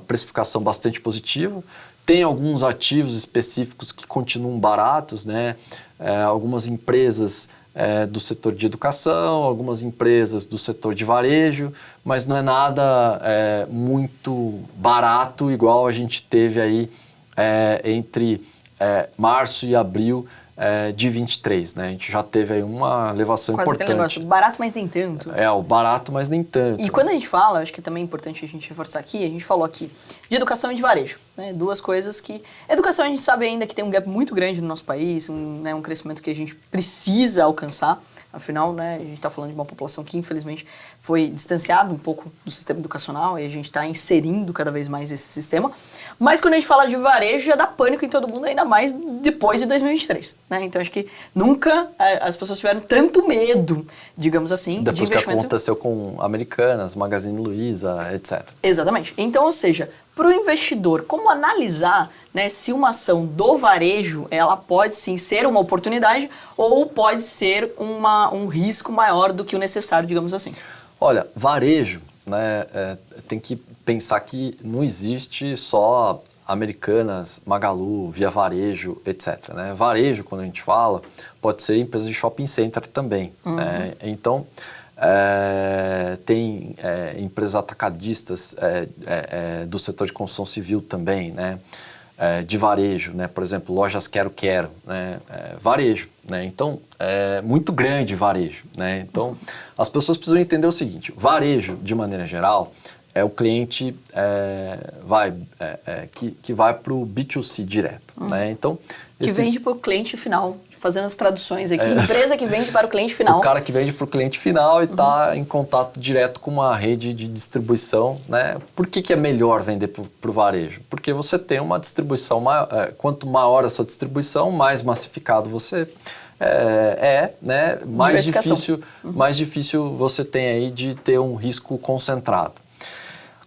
precificação bastante positiva. Tem alguns ativos específicos que continuam baratos, né? Algumas empresas do setor de educação, algumas empresas do setor de varejo, mas não é nada muito barato igual a gente teve aí entre março e abril de 23, né? A gente já teve aí uma elevação quase importante. Aquele negócio, barato, mas nem tanto. O barato, mas nem tanto. E quando a gente fala, acho que também é importante a gente reforçar aqui, a gente falou aqui de educação e de varejo, né? Duas coisas que... Educação a gente sabe ainda que tem um gap muito grande no nosso país, um crescimento que a gente precisa alcançar, afinal, né, a gente está falando de uma população que infelizmente foi distanciada um pouco do sistema educacional e a gente está inserindo cada vez mais esse sistema, mas quando a gente fala de varejo já dá pânico em todo mundo, ainda mais depois de 2023, né? Então acho que nunca as pessoas tiveram tanto medo, digamos assim, depois de investimento. Que aconteceu com Americanas, Magazine Luiza, etc. Exatamente. Então, ou seja, para o investidor, como analisar, né, se uma ação do varejo ela pode sim ser uma oportunidade ou pode ser um risco maior do que o necessário, digamos assim? Olha, varejo, né, tem que pensar que não existe só Americanas, Magalu, Via Varejo, etc. Né? Varejo, quando a gente fala, pode ser empresa de shopping center também. Né? Então, tem empresas atacadistas do setor de construção civil também, né? De varejo, né? Por exemplo, lojas Quero Quero, né? Varejo, né? Então, é muito grande varejo, né? Então, as pessoas precisam entender o seguinte, varejo, de maneira geral, é o cliente que vai para o B2C direto, né? Então, que vende para o cliente final, fazendo as traduções aqui. Empresa que vende para o cliente final. O cara que vende para o cliente final e está em contato direto com uma rede de distribuição, né? Por que é melhor vender para o varejo? Porque você tem uma distribuição maior. Quanto maior a sua distribuição, mais massificado você né? Mais difícil você tem aí de ter um risco concentrado.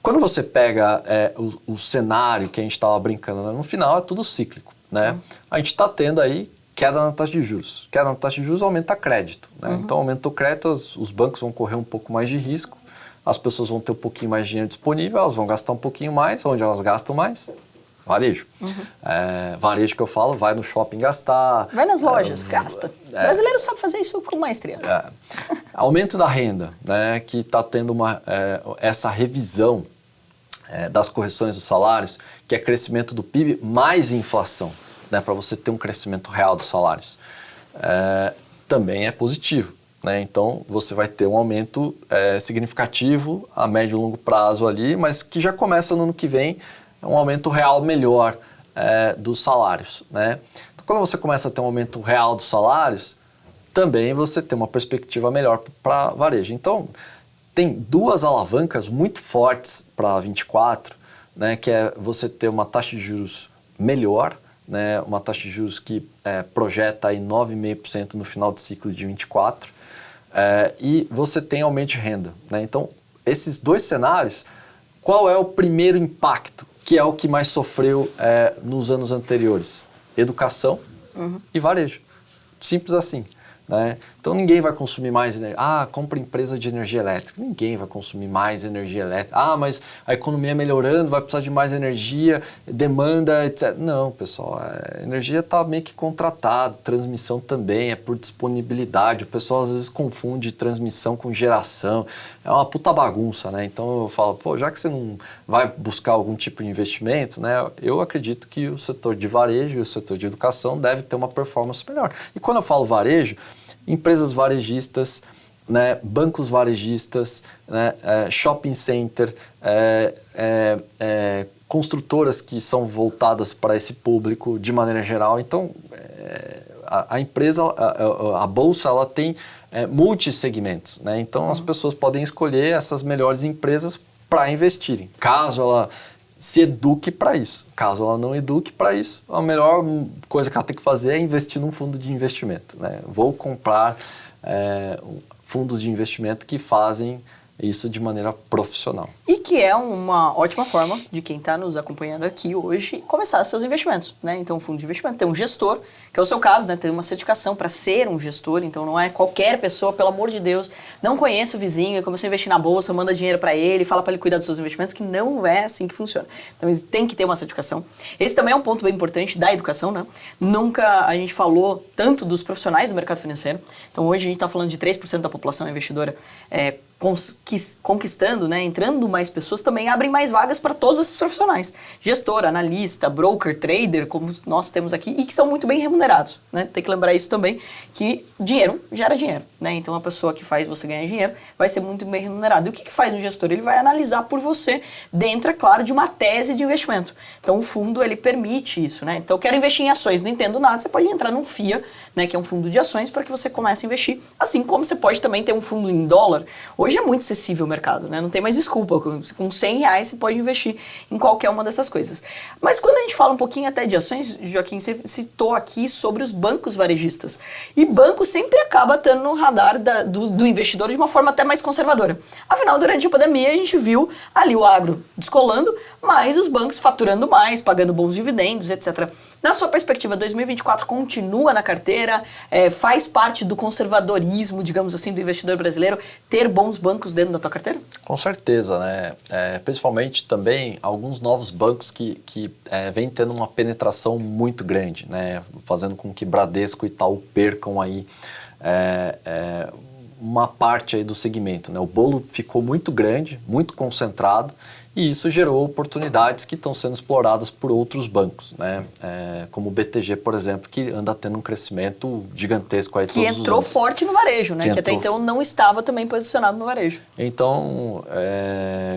Quando você pega o cenário que a gente estava brincando, né? No final é tudo cíclico, né? A gente está tendo aí queda na taxa de juros. Queda na taxa de juros aumenta crédito, né? Então aumentou o crédito, os bancos vão correr um pouco mais de risco, as pessoas vão ter um pouquinho mais de dinheiro disponível, elas vão gastar um pouquinho mais, onde elas gastam mais? Varejo. Varejo que eu falo, vai no shopping gastar. Vai nas lojas, gasta. O brasileiro sabe fazer isso com maestria. Aumento da renda, né, que está tendo essa revisão das correções dos salários, que é crescimento do PIB mais inflação, né, para você ter um crescimento real dos salários. Também é positivo. Né? Então, você vai ter um aumento significativo a médio e longo prazo ali, mas que já começa no ano que vem, um aumento real melhor dos salários. Né? Então, quando você começa a ter um aumento real dos salários, também você tem uma perspectiva melhor para varejo. Então, tem duas alavancas muito fortes para 24, né? Que é você ter uma taxa de juros melhor, né? Uma taxa de juros que projeta aí 9,5% no final do ciclo de 24, e você tem aumento de renda. Né? Então, esses dois cenários, qual é o primeiro impacto? Que é o que mais sofreu nos anos anteriores? Educação e varejo. Simples assim. Né? Então ninguém vai consumir mais energia. Compra empresa de energia elétrica. Ninguém vai consumir mais energia elétrica. Mas a economia é melhorando, vai precisar de mais energia, demanda, etc. Não, pessoal, a energia está meio que contratada, transmissão também, é por disponibilidade. O pessoal às vezes confunde transmissão com geração. É uma puta bagunça, né? Então eu falo, já que você não vai buscar algum tipo de investimento, né? Eu acredito que o setor de varejo e o setor de educação deve ter uma performance melhor. E quando eu falo varejo, empresas varejistas, né, bancos varejistas, né, shopping center, construtoras que são voltadas para esse público de maneira geral. Então, a empresa, a bolsa, ela tem multissegmentos. Né? Então, as pessoas podem escolher essas melhores empresas para investirem. Caso ela se eduque para isso. Caso ela não eduque para isso, a melhor coisa que ela tem que fazer é investir num fundo de investimento. Né? Vou comprar fundos de investimento que fazem isso de maneira profissional. E que é uma ótima forma de quem está nos acompanhando aqui hoje começar seus investimentos, né? Então, um fundo de investimento tem um gestor, que é o seu caso, né? Tem uma certificação para ser um gestor, então não é qualquer pessoa, pelo amor de Deus, não conheça o vizinho e começa a investir na bolsa, manda dinheiro para ele, fala para ele cuidar dos seus investimentos, que não é assim que funciona. Então, tem que ter uma certificação. Esse também é um ponto bem importante da educação, né? Nunca a gente falou tanto dos profissionais do mercado financeiro. Então, hoje a gente está falando de 3% da população investidora conquistando, né, entrando mais pessoas, também abrem mais vagas para todos esses profissionais. Gestor, analista, broker, trader, como nós temos aqui, e que são muito bem remunerados, né? Tem que lembrar isso também, que dinheiro gera dinheiro, né? Então, a pessoa que faz você ganhar dinheiro vai ser muito bem remunerado. E o que faz um gestor? Ele vai analisar por você dentro, é claro, de uma tese de investimento. Então, o fundo, ele permite isso, né? Então, eu quero investir em ações, não entendo nada, você pode entrar num FIA, né, que é um fundo de ações, para que você comece a investir. Assim como você pode também ter um fundo em dólar. Hoje é muito acessível o mercado, né? Não tem mais desculpa. Com 100 reais você pode investir em qualquer uma dessas coisas. Mas quando a gente fala um pouquinho até de ações, Joaquim, você citou aqui sobre os bancos varejistas. E banco sempre acaba estando no radar do investidor de uma forma até mais conservadora. Afinal, durante a pandemia, a gente viu ali o agro descolando, mas os bancos faturando mais, pagando bons dividendos, etc. Na sua perspectiva, 2024 continua na carteira? Faz parte do conservadorismo, digamos assim, do investidor brasileiro ter bons bancos dentro da tua carteira? Com certeza, né? Principalmente também alguns novos bancos que vêm tendo uma penetração muito grande, né? Fazendo com que Bradesco e Itaú percam aí uma parte aí do segmento, né? O bolo ficou muito grande, muito concentrado, e isso gerou oportunidades que estão sendo exploradas por outros bancos, né? Como o BTG, por exemplo, que anda tendo um crescimento gigantesco aí todos os anos. Que entrou forte no varejo, né? Que até então não estava também posicionado no varejo. Então,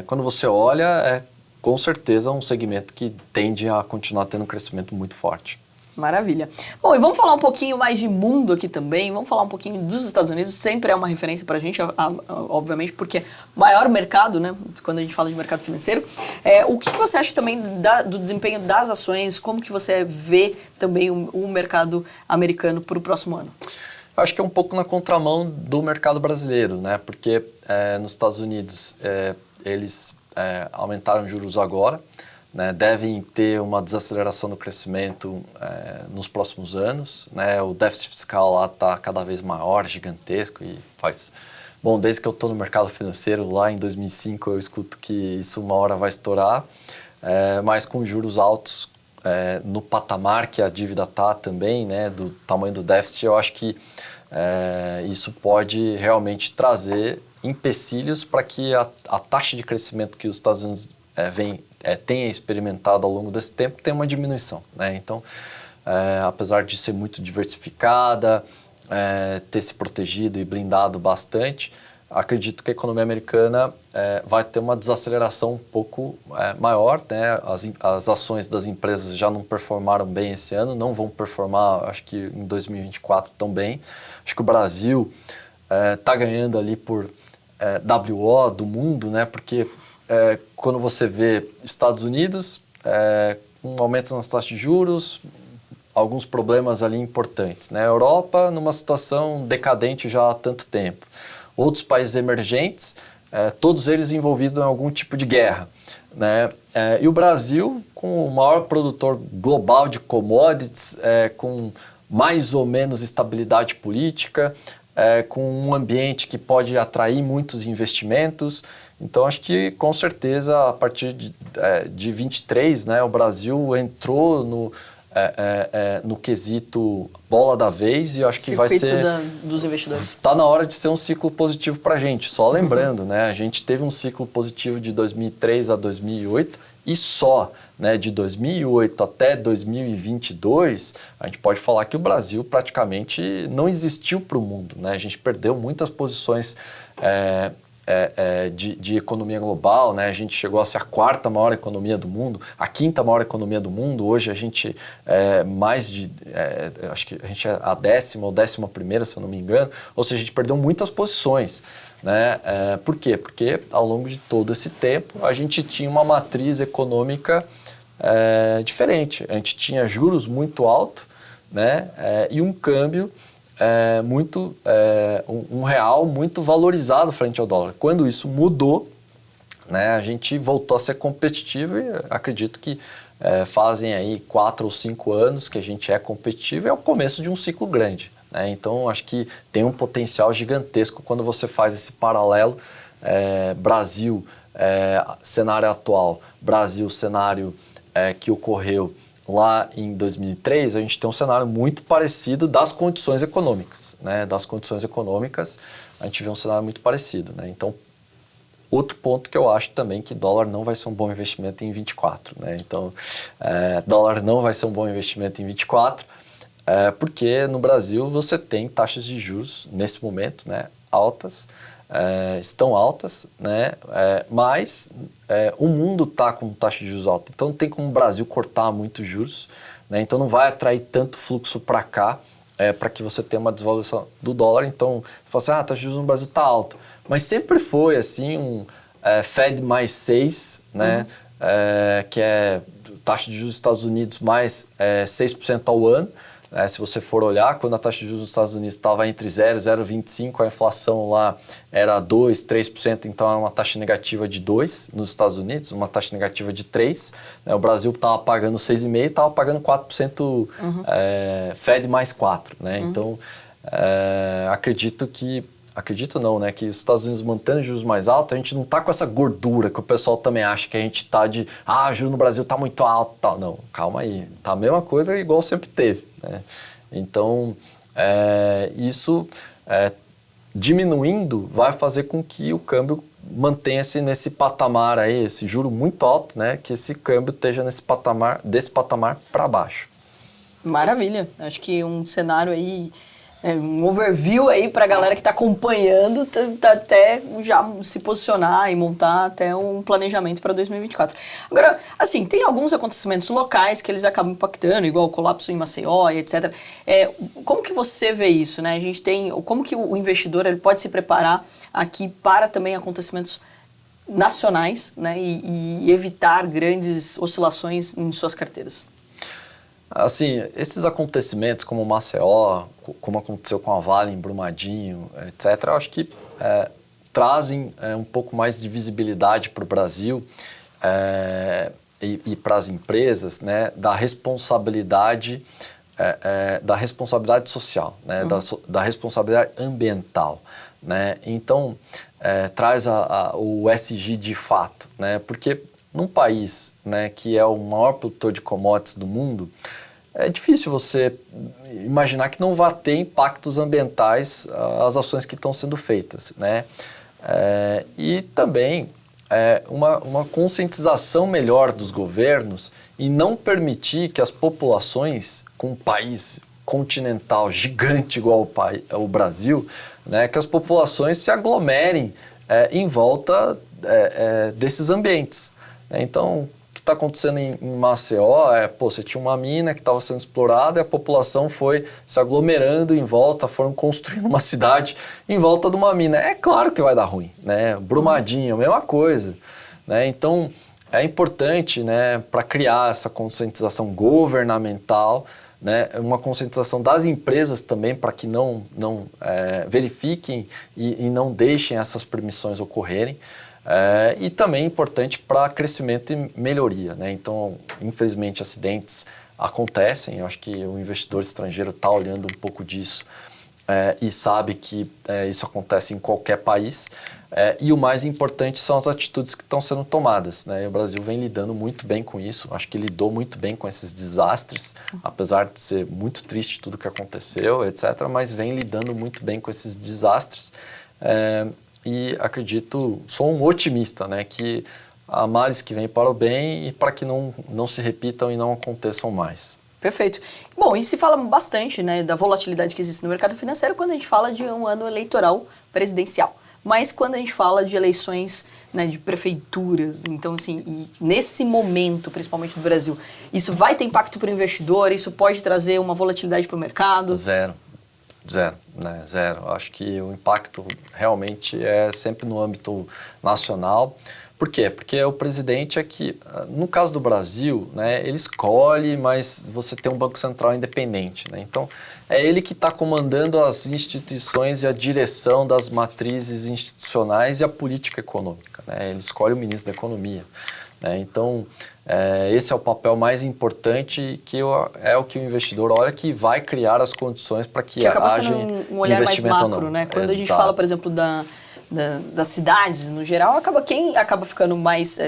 quando você olha, com certeza um segmento que tende a continuar tendo um crescimento muito forte. Maravilha. Bom, e vamos falar um pouquinho mais de mundo aqui também, vamos falar um pouquinho dos Estados Unidos, sempre é uma referência pra gente, obviamente, porque maior mercado, né, quando a gente fala de mercado financeiro. O que você acha também do desempenho das ações, como que você vê também o mercado americano para o próximo ano? Eu acho que é um pouco na contramão do mercado brasileiro, né, porque nos Estados Unidos eles aumentaram juros agora, né, devem ter uma desaceleração do crescimento nos próximos anos, né, o déficit fiscal lá está cada vez maior, gigantesco, e bom, desde que eu estou no mercado financeiro, lá em 2005, eu escuto que isso uma hora vai estourar, mas com juros altos no patamar que a dívida está também, né, do tamanho do déficit, eu acho que isso pode realmente trazer empecilhos para que a taxa de crescimento que os Estados Unidos tenha experimentado ao longo desse tempo tenha uma diminuição, né? Então, apesar de ser muito diversificada, ter se protegido e blindado bastante, acredito que a economia americana vai ter uma desaceleração um pouco maior, né? As ações das empresas já não performaram bem esse ano, não vão performar, acho que em 2024 tão bem. Acho que o Brasil está ganhando ali por WO do mundo, né? Porque quando você vê Estados Unidos com aumentos nas taxas de juros, alguns problemas ali importantes, né? Europa numa situação decadente já há tanto tempo. Outros países emergentes, todos eles envolvidos em algum tipo de guerra, né? E o Brasil, com o maior produtor global de commodities, com mais ou menos estabilidade política, com um ambiente que pode atrair muitos investimentos. Então, acho que, com certeza, a partir de 23, né, o Brasil entrou no quesito bola da vez, e eu acho que vai ser... dos investidores. Está na hora de ser um ciclo positivo para a gente. Só lembrando, né, a gente teve um ciclo positivo de 2003 a 2008 e só, né, de 2008 até 2022, a gente pode falar que o Brasil praticamente não existiu para o mundo, né? A gente perdeu muitas posições de economia global, né? A gente chegou a ser a quarta maior economia do mundo, a quinta maior economia do mundo. Hoje a gente acho que a gente é a 10ª ou 11ª, se eu não me engano. Ou seja, a gente perdeu muitas posições, né? Por quê? Porque ao longo de todo esse tempo a gente tinha uma matriz econômica diferente. A gente tinha juros muito altos, né? E um câmbio um real muito valorizado frente ao dólar. Quando isso mudou, né, a gente voltou a ser competitivo e acredito que fazem aí 4 ou 5 anos que a gente é competitivo, é o começo de um ciclo grande. Né? Então, acho que tem um potencial gigantesco quando você faz esse paralelo Brasil, cenário atual, Brasil, cenário que ocorreu lá em 2003, a gente tem um cenário muito parecido das condições econômicas. Né? Das condições econômicas, a gente vê um cenário muito parecido. Né? Então, outro ponto que eu acho também que dólar não vai ser um bom investimento em 24. Né? Então, dólar não vai ser um bom investimento em 24, porque no Brasil você tem taxas de juros, nesse momento, né, altas, estão altas, né, mas o mundo está com taxa de juros alta. Então, não tem como o Brasil cortar muito juros, né? Então, não vai atrair tanto fluxo para cá, para que você tenha uma desvalorização do dólar. Então, você fala assim, a taxa de juros no Brasil está alta. Mas sempre foi assim um Fed mais 6, né? Que é taxa de juros dos Estados Unidos mais 6% ao ano. Se você for olhar, quando a taxa de juros dos Estados Unidos estava entre 0 e 0,25, a inflação lá era 2, 3%, então era uma taxa negativa de 2 nos Estados Unidos, uma taxa negativa de 3. O Brasil estava pagando 6,5%, estava pagando 4% Fed mais 4. Né? Então, acredito não, né? Que os Estados Unidos mantendo juros mais altos, a gente não está com essa gordura que o pessoal também acha que a gente está de juros no Brasil está muito alto, tal. Não, calma aí, tá a mesma coisa igual sempre teve. Né? Então, isso diminuindo vai fazer com que o câmbio mantenha-se nesse patamar aí, esse juro muito alto, né? Que esse câmbio esteja desse patamar para baixo. Maravilha, acho que um cenário aí, um overview aí para a galera que está acompanhando, até já se posicionar e montar até um planejamento para 2024. Agora, assim, tem alguns acontecimentos locais que eles acabam impactando, igual o colapso em Maceió e etc. Como que você vê isso, né? A gente tem, como que o investidor ele pode se preparar aqui para também acontecimentos nacionais, né? E evitar grandes oscilações em suas carteiras? Assim, esses acontecimentos como Maceió, como aconteceu com a Vale em Brumadinho, etc., eu acho que trazem um pouco mais de visibilidade para o Brasil e para as empresas, né, da responsabilidade social, né, da responsabilidade ambiental. Né? Então, traz o ESG de fato, né? Porque num país, né, que é o maior produtor de commodities do mundo, é difícil você imaginar que não vai ter impactos ambientais as ações que estão sendo feitas. Né? E também uma conscientização melhor dos governos e não permitir que as populações, com um país continental gigante igual o Brasil, né, que as populações se aglomerem em volta desses ambientes. Então, o que está acontecendo em Maceió você tinha uma mina que estava sendo explorada e a população foi se aglomerando em volta, foram construindo uma cidade em volta de uma mina. É claro que vai dar ruim, né? Brumadinho, a mesma coisa. Né? Então, é importante, né, para criar essa conscientização governamental, né, uma conscientização das empresas também para que não verifiquem e não deixem essas permissões ocorrerem. E também é importante para crescimento e melhoria. Né? Então, infelizmente, acidentes acontecem. Eu acho que o investidor estrangeiro está olhando um pouco disso e sabe que isso acontece em qualquer país. E o mais importante são as atitudes que estão sendo tomadas. Né? E o Brasil vem lidando muito bem com isso. Acho que lidou muito bem com esses desastres, apesar de ser muito triste tudo que aconteceu, etc. Mas vem lidando muito bem com esses desastres. E acredito, sou um otimista, né, que há males que vêm para o bem e para que não se repitam e não aconteçam mais. Perfeito. Bom, e se fala bastante, né, da volatilidade que existe no mercado financeiro quando a gente fala de um ano eleitoral presidencial. Mas quando a gente fala de eleições, né, de prefeituras, então assim, e nesse momento, principalmente no Brasil, isso vai ter impacto para o investidor? Isso pode trazer uma volatilidade para o mercado? Zero, né? Zero. Acho que o impacto realmente é sempre no âmbito nacional, Por quê? Porque o presidente é que, no caso do Brasil, né, ele escolhe, mas você tem um Banco Central independente, né? Então, é ele que está comandando as instituições e a direção das matrizes institucionais e a política econômica, né? Ele escolhe o ministro da Economia, né? Então, esse é o papel mais importante, que é o que o investidor olha, que vai criar as condições para que acaba haja sendo um olhar mais macro, né? Quando a gente fala, por exemplo, das cidades no geral, quem acaba ficando mais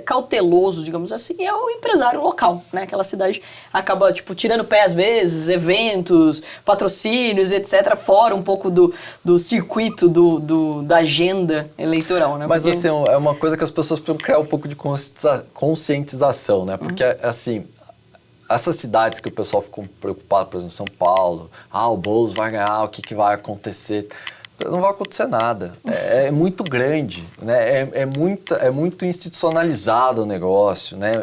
cauteloso, digamos assim, é o empresário local, né? Aquela cidade acaba, tipo, tirando pé às vezes, eventos, patrocínios, etc., fora um pouco do circuito da agenda eleitoral, né? Mas, assim, é uma coisa que as pessoas precisam criar um pouco de conscientização, né? Porque, assim, essas cidades que o pessoal ficou preocupado, por exemplo, São Paulo, o Boulos vai ganhar, o que vai acontecer? Não vai acontecer nada. É muito grande, né? É muito institucionalizado o negócio, né?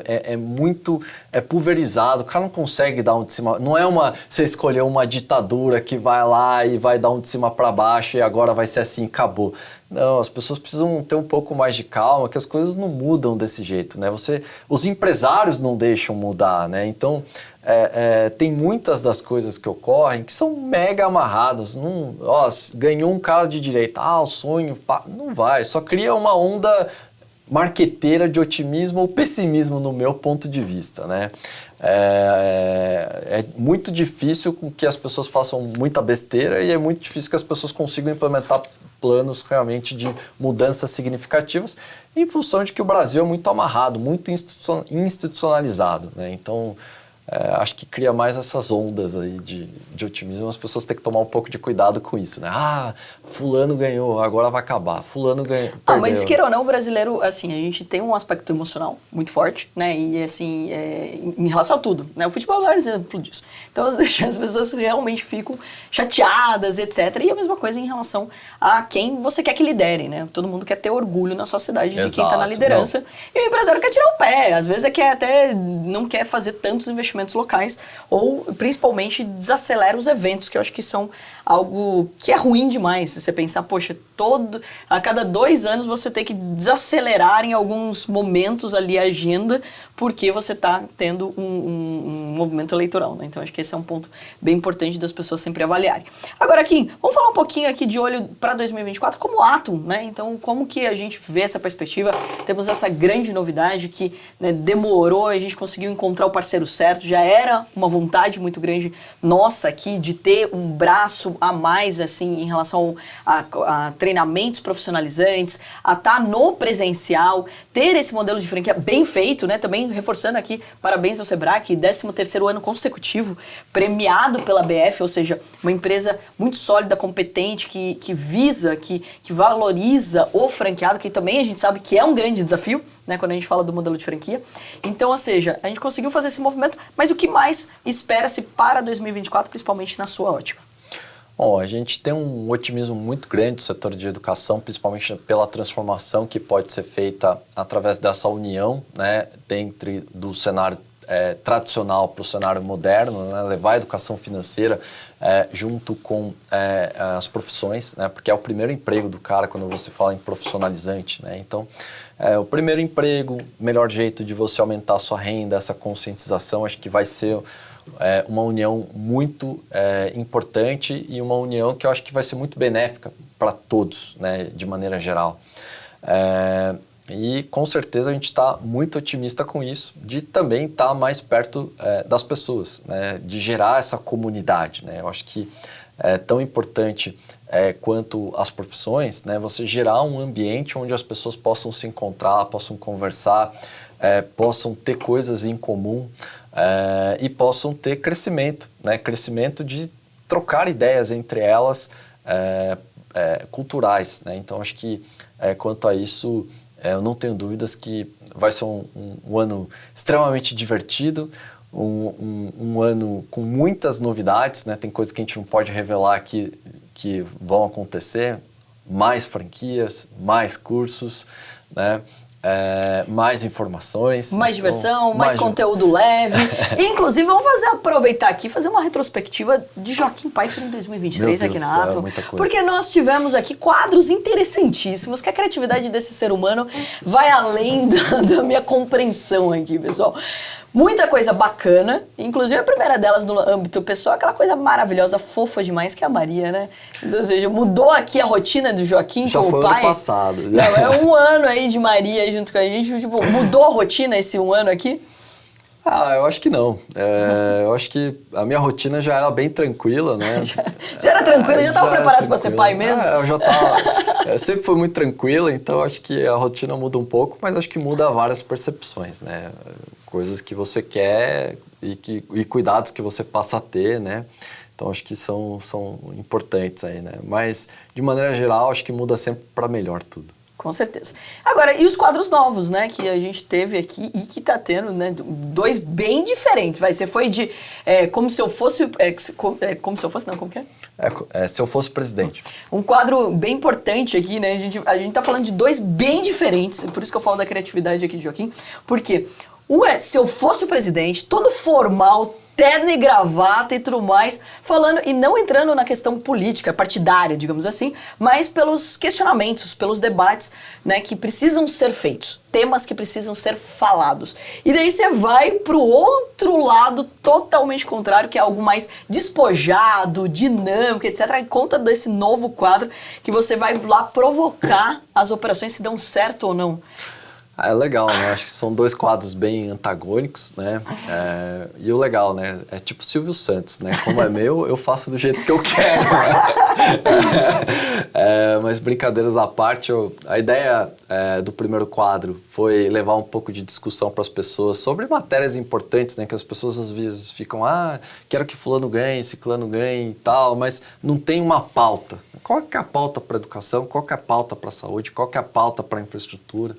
É pulverizado. O cara não consegue dar um de cima. Não é você escolher uma ditadura que vai lá e vai dar um de cima para baixo e agora vai ser assim, acabou. Não, as pessoas precisam ter um pouco mais de calma, que as coisas não mudam desse jeito, né? Os empresários não deixam mudar, né? Então, tem muitas das coisas que ocorrem que são mega amarradas. Ganhou um cara de direita, o sonho, não vai. Só cria uma onda marqueteira de otimismo ou pessimismo, no meu ponto de vista, né? É muito difícil que as pessoas façam muita besteira e é muito difícil que as pessoas consigam implementar planos realmente de mudanças significativas, em função de que o Brasil é muito amarrado, muito institucionalizado, né? Então, acho que cria mais essas ondas aí de otimismo. As pessoas têm que tomar um pouco de cuidado com isso, né? Fulano ganhou, agora vai acabar. Fulano ganhou, perdeu. Mas queira ou não, o brasileiro, assim, a gente tem um aspecto emocional muito forte, né? E, assim, em relação a tudo, né? O futebol é o maior exemplo disso. Então, as pessoas realmente ficam chateadas, etc. E a mesma coisa em relação a quem você quer que lidere, né? Todo mundo quer ter orgulho na sociedade de quem está na liderança. Não. E o empresário quer tirar o pé. Às vezes até não quer fazer tantos investimentos locais, ou principalmente desacelera os eventos, que eu acho que são algo que é ruim demais. Se você pensar, poxa, a cada 2 anos você tem que desacelerar em alguns momentos ali a agenda, porque você está tendo um movimento eleitoral, né? Então acho que esse é um ponto bem importante das pessoas sempre avaliarem. Agora, Kim, vamos falar um pouquinho aqui de olho para 2024 como Atom, né? Então, como que a gente vê essa perspectiva? Temos essa grande novidade que, né, demorou, a gente conseguiu encontrar o parceiro certo, já era uma vontade muito grande nossa aqui de ter um braço a mais, assim, em relação a treinamentos profissionalizantes, a estar no presencial, ter esse modelo de franquia bem feito, né? Também reforçando aqui, parabéns ao Sebrae, 13º ano consecutivo, premiado pela BF, ou seja, uma empresa muito sólida, competente, que visa, que valoriza o franqueado, que também a gente sabe que é um grande desafio, né, quando a gente fala do modelo de franquia. Então, ou seja, a gente conseguiu fazer esse movimento, mas o que mais espera-se para 2024, principalmente na sua ótica? Bom, a gente tem um otimismo muito grande do setor de educação, principalmente pela transformação que pode ser feita através dessa união, né, dentro do cenário tradicional para o cenário moderno, né, levar a educação financeira junto com as profissões, né, porque é o primeiro emprego do cara quando você fala em profissionalizante, né? Então, o primeiro emprego, melhor jeito de você aumentar a sua renda, essa conscientização, acho que vai ser uma união muito importante e uma união que eu acho que vai ser muito benéfica para todos, né, de maneira geral. E com certeza a gente está muito otimista com isso, de também estar mais perto das pessoas, né, de gerar essa comunidade, né? Eu acho que é tão importante quanto as profissões, né, você gerar um ambiente onde as pessoas possam se encontrar, possam conversar, possam ter coisas em comum, e possam ter crescimento, né? Crescimento de trocar ideias entre elas, culturais, né? Então, acho que quanto a isso, eu não tenho dúvidas que vai ser um ano extremamente divertido, um ano com muitas novidades, né? Tem coisas que a gente não pode revelar aqui que vão acontecer, mais franquias, mais cursos, né? mais informações. Mais diversão, mais mais conteúdo leve. E, inclusive, vamos aproveitar aqui, fazer uma retrospectiva de Joaquim Pfeiffer em 2023 aqui na Atom. Porque nós tivemos aqui quadros interessantíssimos, que a criatividade desse ser humano vai além da minha compreensão aqui, pessoal. Muita coisa bacana, inclusive a primeira delas no âmbito pessoal, aquela coisa maravilhosa, fofa demais, que é a Maria, né? Então, ou seja, mudou aqui a rotina do Joaquim já com o pai. Já foi ano passado. Não, é um ano aí de Maria aí junto com a gente, tipo, mudou a rotina esse um ano aqui? Eu acho que não. Eu acho que a minha rotina já era bem tranquila, né? já era tranquila? Já estava preparado para ser pai mesmo? Eu já estava. Eu sempre fui muito tranquila, então acho que a rotina muda um pouco, mas acho que muda várias percepções, né? Coisas que você quer e cuidados que você passa a ter, né? Então acho que são importantes aí, né? Mas de maneira geral acho que muda sempre para melhor tudo. Com certeza. Agora, e os quadros novos, né, que a gente teve aqui e que tá tendo, né, dois bem diferentes. Você foi de como se eu fosse... como se eu fosse, não, como que é? Se eu fosse presidente. Um quadro bem importante aqui, né, a gente tá falando de dois bem diferentes, por isso que eu falo da criatividade aqui de Joaquim, porque um é se eu fosse o presidente, todo formal, terno e gravata e tudo mais, falando e não entrando na questão política, partidária, digamos assim, mas pelos questionamentos, pelos debates, né, que precisam ser feitos, temas que precisam ser falados. E daí você vai pro outro lado totalmente contrário, que é algo mais despojado, dinâmico, etc. E conta desse novo quadro que você vai lá provocar as operações se dão certo ou não. É legal, né? Acho que são dois quadros bem antagônicos, né? E o legal, né? É tipo Silvio Santos, né? Como é meu, eu faço do jeito que eu quero. Mas brincadeiras à parte, a ideia do primeiro quadro foi levar um pouco de discussão para as pessoas sobre matérias importantes, né? Que as pessoas às vezes ficam, quero que fulano ganhe, ciclano ganhe e tal, mas não tem uma pauta. Qual que é a pauta para a educação? Qual que é a pauta para a saúde? Qual que é a pauta para a infraestrutura?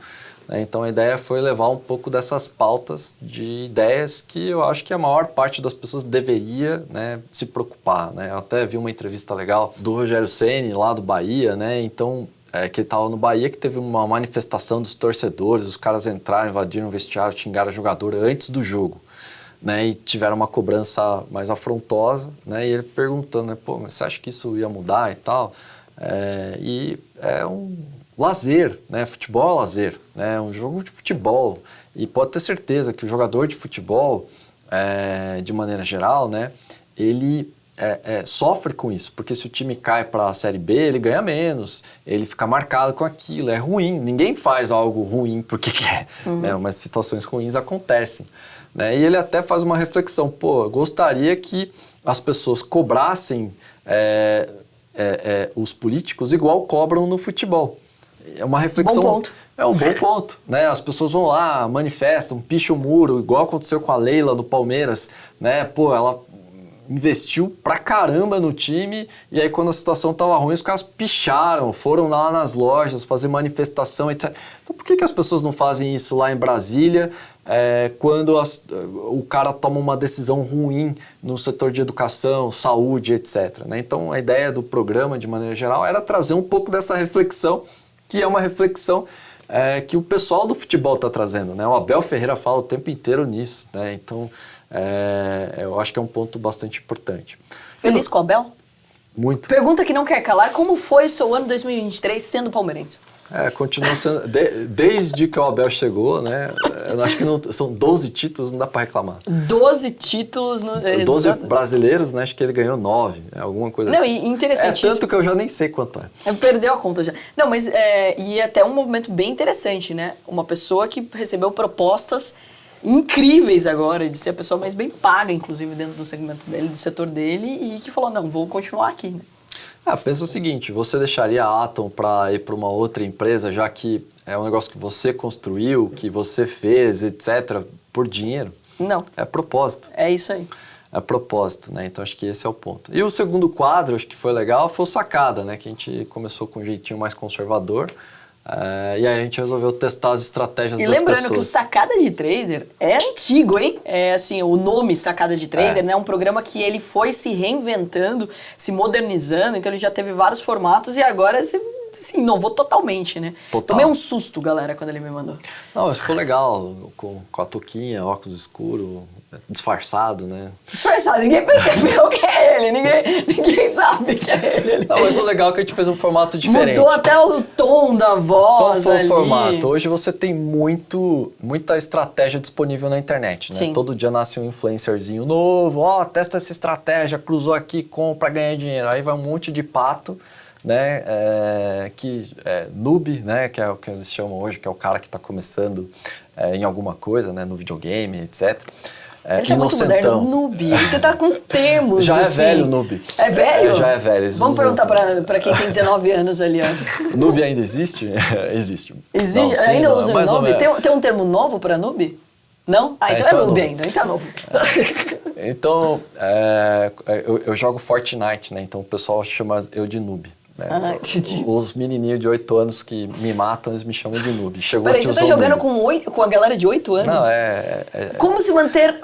Então a ideia foi levar um pouco dessas pautas de ideias que eu acho que a maior parte das pessoas deveria, né, se preocupar, né? Eu até vi uma entrevista legal do Rogério Ceni lá do Bahia, né? Então, que ele estava no Bahia, que teve uma manifestação dos torcedores, os caras entraram, invadiram o vestiário, xingaram o jogador antes do jogo, né? E tiveram uma cobrança mais afrontosa, né? E ele perguntando, né, mas você acha que isso ia mudar e tal? E é um lazer, né? Futebol é lazer, né? Um jogo de futebol. E pode ter certeza que o jogador de futebol, de maneira geral, né? Ele sofre com isso, porque se o time cai para a Série B, ele ganha menos, ele fica marcado com aquilo, é ruim. Ninguém faz algo ruim porque quer, né? Mas situações ruins acontecem, né? E ele até faz uma reflexão, eu gostaria que as pessoas cobrassem os políticos igual cobram no futebol. É uma reflexão. Bom ponto. É um bom ponto, né? As pessoas vão lá, manifestam, picham o muro, igual aconteceu com a Leila do Palmeiras, né? Ela investiu pra caramba no time e aí quando a situação tava ruim, os caras picharam, foram lá nas lojas fazer manifestação, etc. Então por que as pessoas não fazem isso lá em Brasília quando o cara toma uma decisão ruim no setor de educação, saúde, etc. Né? Então a ideia do programa, de maneira geral, era trazer um pouco dessa reflexão, que é uma reflexão que o pessoal do futebol está trazendo, né? O Abel Ferreira fala o tempo inteiro nisso, né? Então, eu acho que é um ponto bastante importante. Feliz com o Abel? Muito. Pergunta que não quer calar, como foi o seu ano 2023 sendo palmeirense? Continua sendo, desde que o Abel chegou, né? Eu acho que são 12 títulos, não dá para reclamar. 12 títulos. 12 brasileiros, né? Acho que ele ganhou 9, alguma coisa assim. Não, e interessantíssimo. Tanto que eu já nem sei quanto é. Perdeu a conta já. Não, mas e até um movimento bem interessante, né? Uma pessoa que recebeu propostas incríveis agora, de ser a pessoa mais bem paga, inclusive, dentro do segmento dele, do setor dele, e que falou, não, vou continuar aqui, né? Pensa o seguinte, você deixaria a Atom para ir para uma outra empresa, já que é um negócio que você construiu, que você fez, etc., por dinheiro? Não. É propósito. É isso aí. É propósito, né? Então acho que esse é o ponto. E o segundo quadro, acho que foi legal, foi o Sacada, né? Que a gente começou com um jeitinho mais conservador. E aí a gente resolveu testar as estratégias das pessoas. E lembrando que o Sacada de Trader é antigo, hein? Assim, o nome Sacada de Trader, né? É um programa que ele foi se reinventando, se modernizando, então ele já teve vários formatos e agora assim, inovou totalmente, né? Total. Tomei um susto, galera, quando ele me mandou. Não, mas ficou legal, com a touquinha, óculos escuro, disfarçado, né? Disfarçado, ninguém percebeu que é ele, ninguém sabe que é ele. Não, mas o legal é que a gente fez um formato diferente. Mudou até o tom da voz. Qual foi ali. o formato? Hoje você tem muita estratégia disponível na internet, né? Sim. Todo dia nasce um influencerzinho novo, testa essa estratégia, cruzou aqui, compra, ganha dinheiro. Aí vai um monte de pato, né? Noob, né? Que é o que eles chamam hoje, que é o cara que está começando em alguma coisa, né? No videogame, etc. Ele tá muito moderno, noob. Você tá com os termos, Já assim. é velho o noob. É velho? Já é velho. Eles Vamos usam perguntar pra quem tem 19 anos ali, ó. O noob ainda existe? Existe. Existe? Não, sim, ainda não, usa o mais ou noob? menos. Tem um termo novo pra noob? Não? Ah, então é então é noob novo. ainda, então é novo. Então, eu jogo Fortnite, né? Então o pessoal chama eu de noob. Né? Ah, entendi. Os menininhos de 8 anos que me matam, eles me chamam de noob. Chegou Peraí, a você tá tiozão jogando noob. com a galera de 8 anos? Não,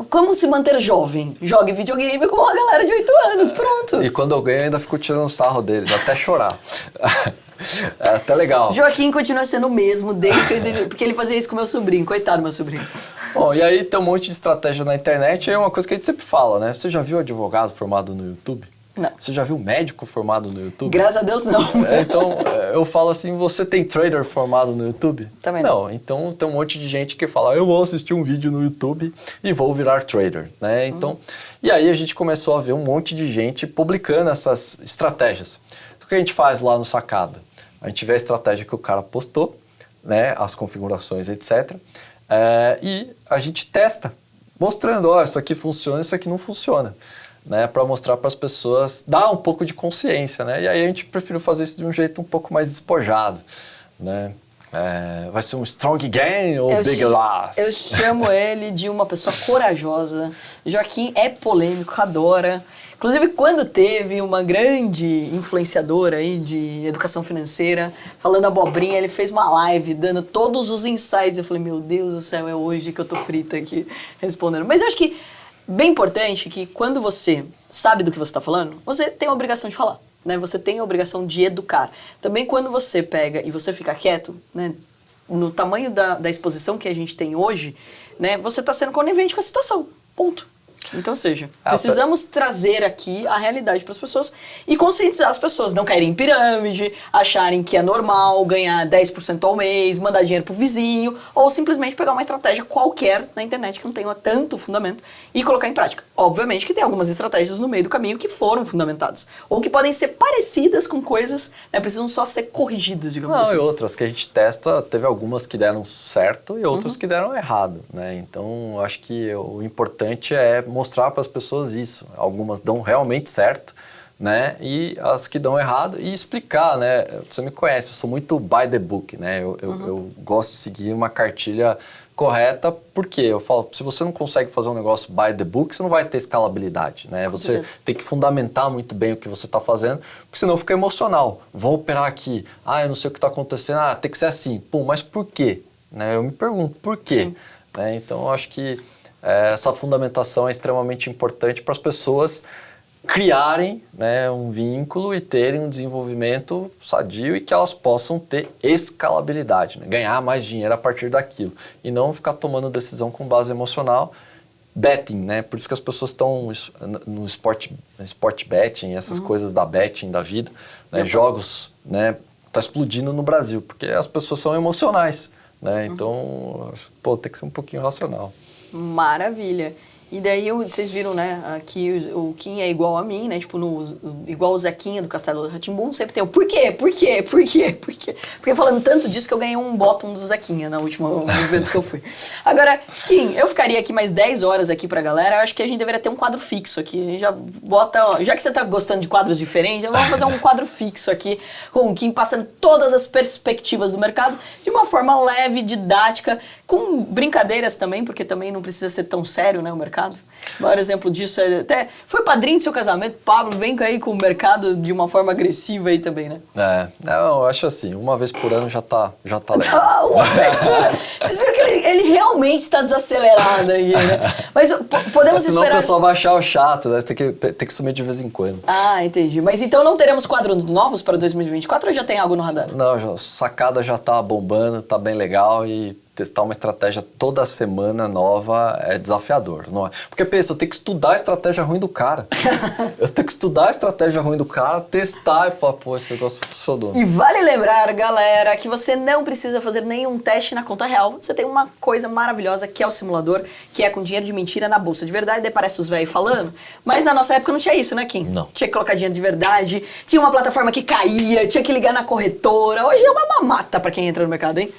Como se manter jovem? Jogue videogame com a galera de 8 anos, pronto. E quando eu ganho, eu ainda fico tirando sarro deles, até chorar. É até legal. Joaquim continua sendo o mesmo desde que porque ele fazia isso com meu sobrinho. Coitado, meu sobrinho. Bom, e aí tem um monte de estratégia na internet, e é uma coisa que a gente sempre fala, né? Você já viu advogado formado no YouTube? Não. Você já viu médico formado no YouTube? Graças a Deus, não. Então, eu falo assim, você tem trader formado no YouTube? Também não. Então tem um monte de gente que fala, eu vou assistir um vídeo no YouTube e vou virar trader, né? Então, e aí a gente começou a ver um monte de gente publicando essas estratégias. Então, o que a gente faz lá no Sacada? A gente vê a estratégia que o cara postou, né? As configurações, etc. E a gente testa, mostrando, isso aqui funciona, isso aqui não funciona. Né, para mostrar para as pessoas, dar um pouco de consciência, né? E aí a gente preferiu fazer isso de um jeito um pouco mais despojado, né? Vai ser um strong gain ou big loss? Eu chamo ele de uma pessoa corajosa. Joaquim é polêmico, adora. Inclusive, quando teve uma grande influenciadora aí de educação financeira falando abobrinha, ele fez uma live dando todos os insights. Eu falei, meu Deus do céu, é hoje que eu tô frita aqui respondendo. Mas eu acho que bem importante que quando você sabe do que você está falando, você tem a obrigação de falar, né? Você tem a obrigação de educar. Também quando você pega e você fica quieto, né? No tamanho da exposição que a gente tem hoje, né? Você está sendo conivente com a situação. Ponto. Então, ou seja, precisamos trazer aqui a realidade para as pessoas e conscientizar as pessoas, não caírem em pirâmide, acharem que é normal ganhar 10% ao mês, mandar dinheiro pro vizinho, ou simplesmente pegar uma estratégia qualquer na internet que não tenha tanto fundamento e colocar em prática. Obviamente que tem algumas estratégias no meio do caminho que foram fundamentadas, ou que podem ser parecidas com coisas, né, precisam só ser corrigidas, digamos assim. E outras que a gente testa, teve algumas que deram certo e outras que deram errado, né? Então, acho que o importante é mostrar para as pessoas isso. Algumas dão realmente certo, né? E as que dão errado e explicar, né? Você me conhece, eu sou muito by the book, né? Eu gosto de seguir uma cartilha correta, porque eu falo, se você não consegue fazer um negócio by the book, você não vai ter escalabilidade, né? Com você certeza. tem que fundamentar muito bem o que você está fazendo, porque senão fica emocional. Vou operar aqui, eu não sei o que está acontecendo, tem que ser assim. Pô, mas por quê? Né? Eu me pergunto, por quê? Né? Então, eu acho que essa fundamentação é extremamente importante para as pessoas criarem, né, um vínculo e terem um desenvolvimento sadio e que elas possam ter escalabilidade, né? Ganhar mais dinheiro a partir daquilo e não ficar tomando decisão com base emocional. Betting, né? Por isso que as pessoas estão no sport betting, essas coisas da betting da vida, né? Jogos, né? Tá explodindo no Brasil, porque as pessoas são emocionais, né? Então, tem que ser um pouquinho racional. Maravilha. E daí vocês viram, né, aqui o Kim é igual a mim, né, tipo, igual o Zequinha do Castelo do Rá-Tim-Bum, sempre tem o por quê? Porque falando tanto disso que eu ganhei um bottom do Zequinha no último evento que eu fui. Agora, Kim, eu ficaria aqui mais 10 horas aqui pra galera, eu acho que a gente deveria ter um quadro fixo aqui, a gente já bota, já que você tá gostando de quadros diferentes, vamos fazer um quadro fixo aqui, com o Kim passando todas as perspectivas do mercado, de uma forma leve, didática, com brincadeiras também, porque também não precisa ser tão sério, né, o mercado. O maior exemplo disso até foi padrinho do seu casamento, Pablo, vem aí com o mercado de uma forma agressiva aí também, né? Eu acho assim, uma vez por ano já tá legal. Uma vez por ano. Vocês viram que ele realmente está desacelerado aí, né? Mas podemos Senão esperar... o pessoal vai achar o chato, né? Tem que sumir de vez em quando. Ah, entendi. Mas então não teremos quadros novos para 2024 ou já tem algo no radar? Não, sacada já tá bombando, tá bem legal e testar uma estratégia toda semana nova é desafiador, não é? Porque pensa, eu tenho que estudar a estratégia ruim do cara. Eu tenho que estudar a estratégia ruim do cara, testar e falar, pô, esse negócio funcionou. E vale lembrar, galera, que você não precisa fazer nenhum teste na conta real. Você tem uma coisa maravilhosa que é o simulador, que é com dinheiro de mentira na bolsa de verdade, daí parece os velhos falando. Mas na nossa época não tinha isso, né, Kim? Não. Tinha que colocar dinheiro de verdade, tinha uma plataforma que caía, tinha que ligar na corretora. Hoje é uma mamata pra quem entra no mercado, hein?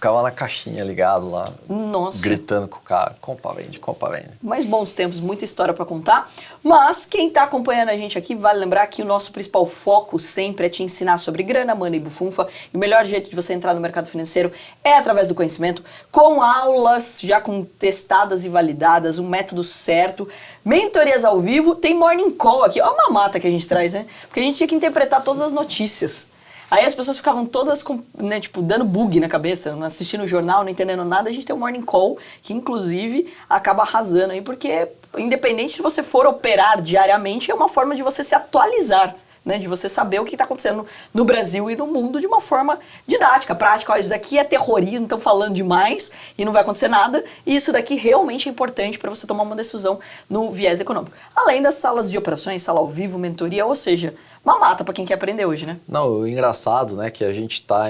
Ficava na caixinha ligado lá, Nossa. gritando com o cara, compra, vende, compra, vende. Mais bons tempos, muita história pra contar. Mas quem tá acompanhando a gente aqui, vale lembrar que o nosso principal foco sempre é te ensinar sobre grana, money e bufunfa. E o melhor jeito de você entrar no mercado financeiro é através do conhecimento, com aulas já testadas e validadas, um método certo, mentorias ao vivo, tem morning call aqui. Olha a mamata que a gente traz, né? Porque a gente tinha que interpretar todas as notícias. Aí as pessoas ficavam todas, né, tipo, dando bug na cabeça, assistindo o jornal, não entendendo nada. A gente tem um morning call, que inclusive acaba arrasando aí, porque independente se você for operar diariamente, é uma forma de você se atualizar, né, de você saber o que está acontecendo no Brasil e no mundo de uma forma didática, prática. Olha, isso daqui é terrorismo, estão falando demais e não vai acontecer nada. E isso daqui realmente é importante para você tomar uma decisão no viés econômico. Além das salas de operações, sala ao vivo, mentoria, ou seja, mamata para quem quer aprender hoje, né? Não, o engraçado, né, que a gente está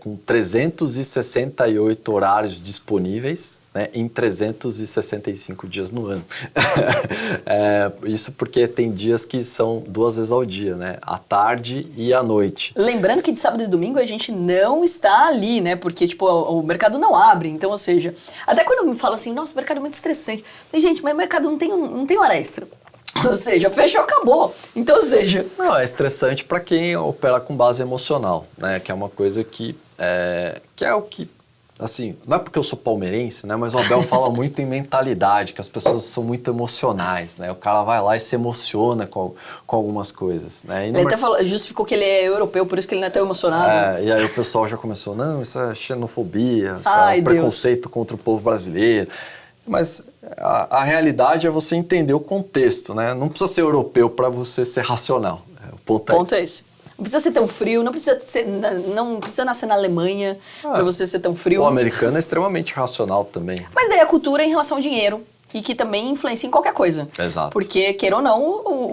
com 368 horários disponíveis, né, em 365 dias no ano. Isso porque tem dias que são 2 vezes ao dia, né? À tarde e à noite. Lembrando que de sábado e domingo a gente não está ali, né? Porque, tipo, o mercado não abre. Então, ou seja, até quando me falam assim, nossa, o mercado é muito estressante. Mas, gente, mas o mercado não tem hora extra. Ou seja, fechou, acabou. Então, ou seja... Não, é estressante para quem opera com base emocional, né? Que é uma coisa que é o que... Assim, não é porque eu sou palmeirense, né? Mas o Abel fala muito em mentalidade, que as pessoas são muito emocionais, né? O cara vai lá e se emociona com algumas coisas, né? Ele até justificou que ele é europeu, por isso que ele não é tão emocionado. E aí o pessoal já começou, não, isso é xenofobia, preconceito contra o povo brasileiro. Mas a realidade é você entender o contexto, né? Não precisa ser europeu para você ser racional. O ponto é esse. Não precisa ser tão frio, não precisa nascer na Alemanha para você ser tão frio. O americano é extremamente racional também. Mas daí a cultura em relação ao dinheiro, e que também influencia em qualquer coisa. Exato. Porque, queira ou não,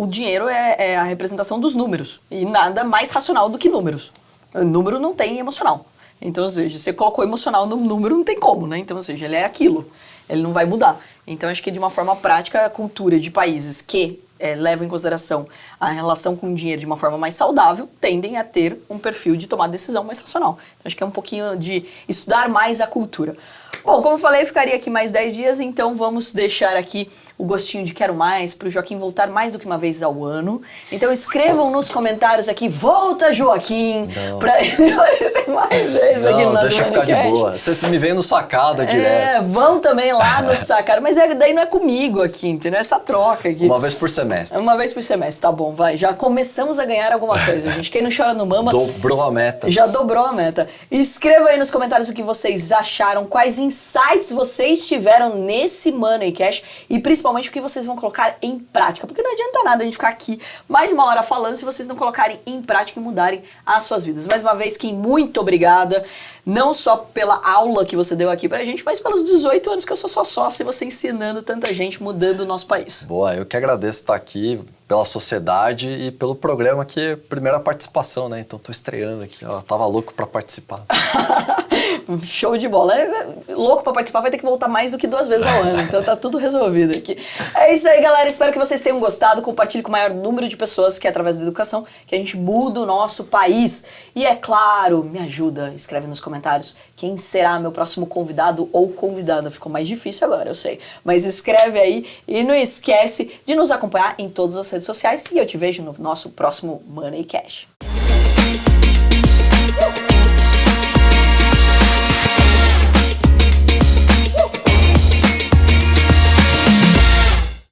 o dinheiro é a representação dos números. E nada mais racional do que números. O número não tem emocional. Então, ou seja, você colocou emocional no número, não tem como, né? Então, ou seja, ele é aquilo. Ele não vai mudar. Então, acho que de uma forma prática, a cultura de países que levam em consideração a relação com o dinheiro de uma forma mais saudável, tendem a ter um perfil de tomar decisão mais racional. Então, acho que é um pouquinho de estudar mais a cultura. Bom, como eu falei, eu ficaria aqui mais 10 dias, então vamos deixar aqui o gostinho de quero mais, para o Joaquim voltar mais do que uma vez ao ano. Então escrevam nos comentários aqui, volta Joaquim, para ele aparecer mais vezes aqui no nosso deixa ficar de boa. Vocês me veem no Sacada direto. Vão também lá no Sacada, mas daí não é comigo aqui, entendeu? Essa troca aqui. Uma vez por semestre. Uma vez por semestre, tá bom, vai. Já começamos a ganhar alguma coisa, gente. Quem não chora no mama... Dobrou a meta. Já dobrou a meta. Escreva aí nos comentários o que vocês acharam, quais insights vocês tiveram nesse Money Cash e principalmente o que vocês vão colocar em prática. Porque não adianta nada a gente ficar aqui mais de uma hora falando se vocês não colocarem em prática e mudarem as suas vidas. Mais uma vez, Kim, muito obrigada. Não só pela aula que você deu aqui pra gente, mas pelos 18 anos que eu sou só sócio e você ensinando tanta gente, mudando o nosso país. Boa, eu que agradeço estar aqui pela sociedade e pelo programa, que é a primeira participação, né? Então tô estreando aqui, ó, tava louco pra participar. Show de bola. Louco pra participar, vai ter que voltar mais do que 2 vezes ao ano, então tá tudo resolvido aqui. É isso aí, galera, espero que vocês tenham gostado, compartilhe com o maior número de pessoas, que é através da educação que a gente muda o nosso país. E é claro, me ajuda, escreve nos comentários quem será meu próximo convidado ou convidada. Ficou mais difícil agora, eu sei, mas escreve aí e não esquece de nos acompanhar em todas as redes sociais e eu te vejo no nosso próximo Money Cash.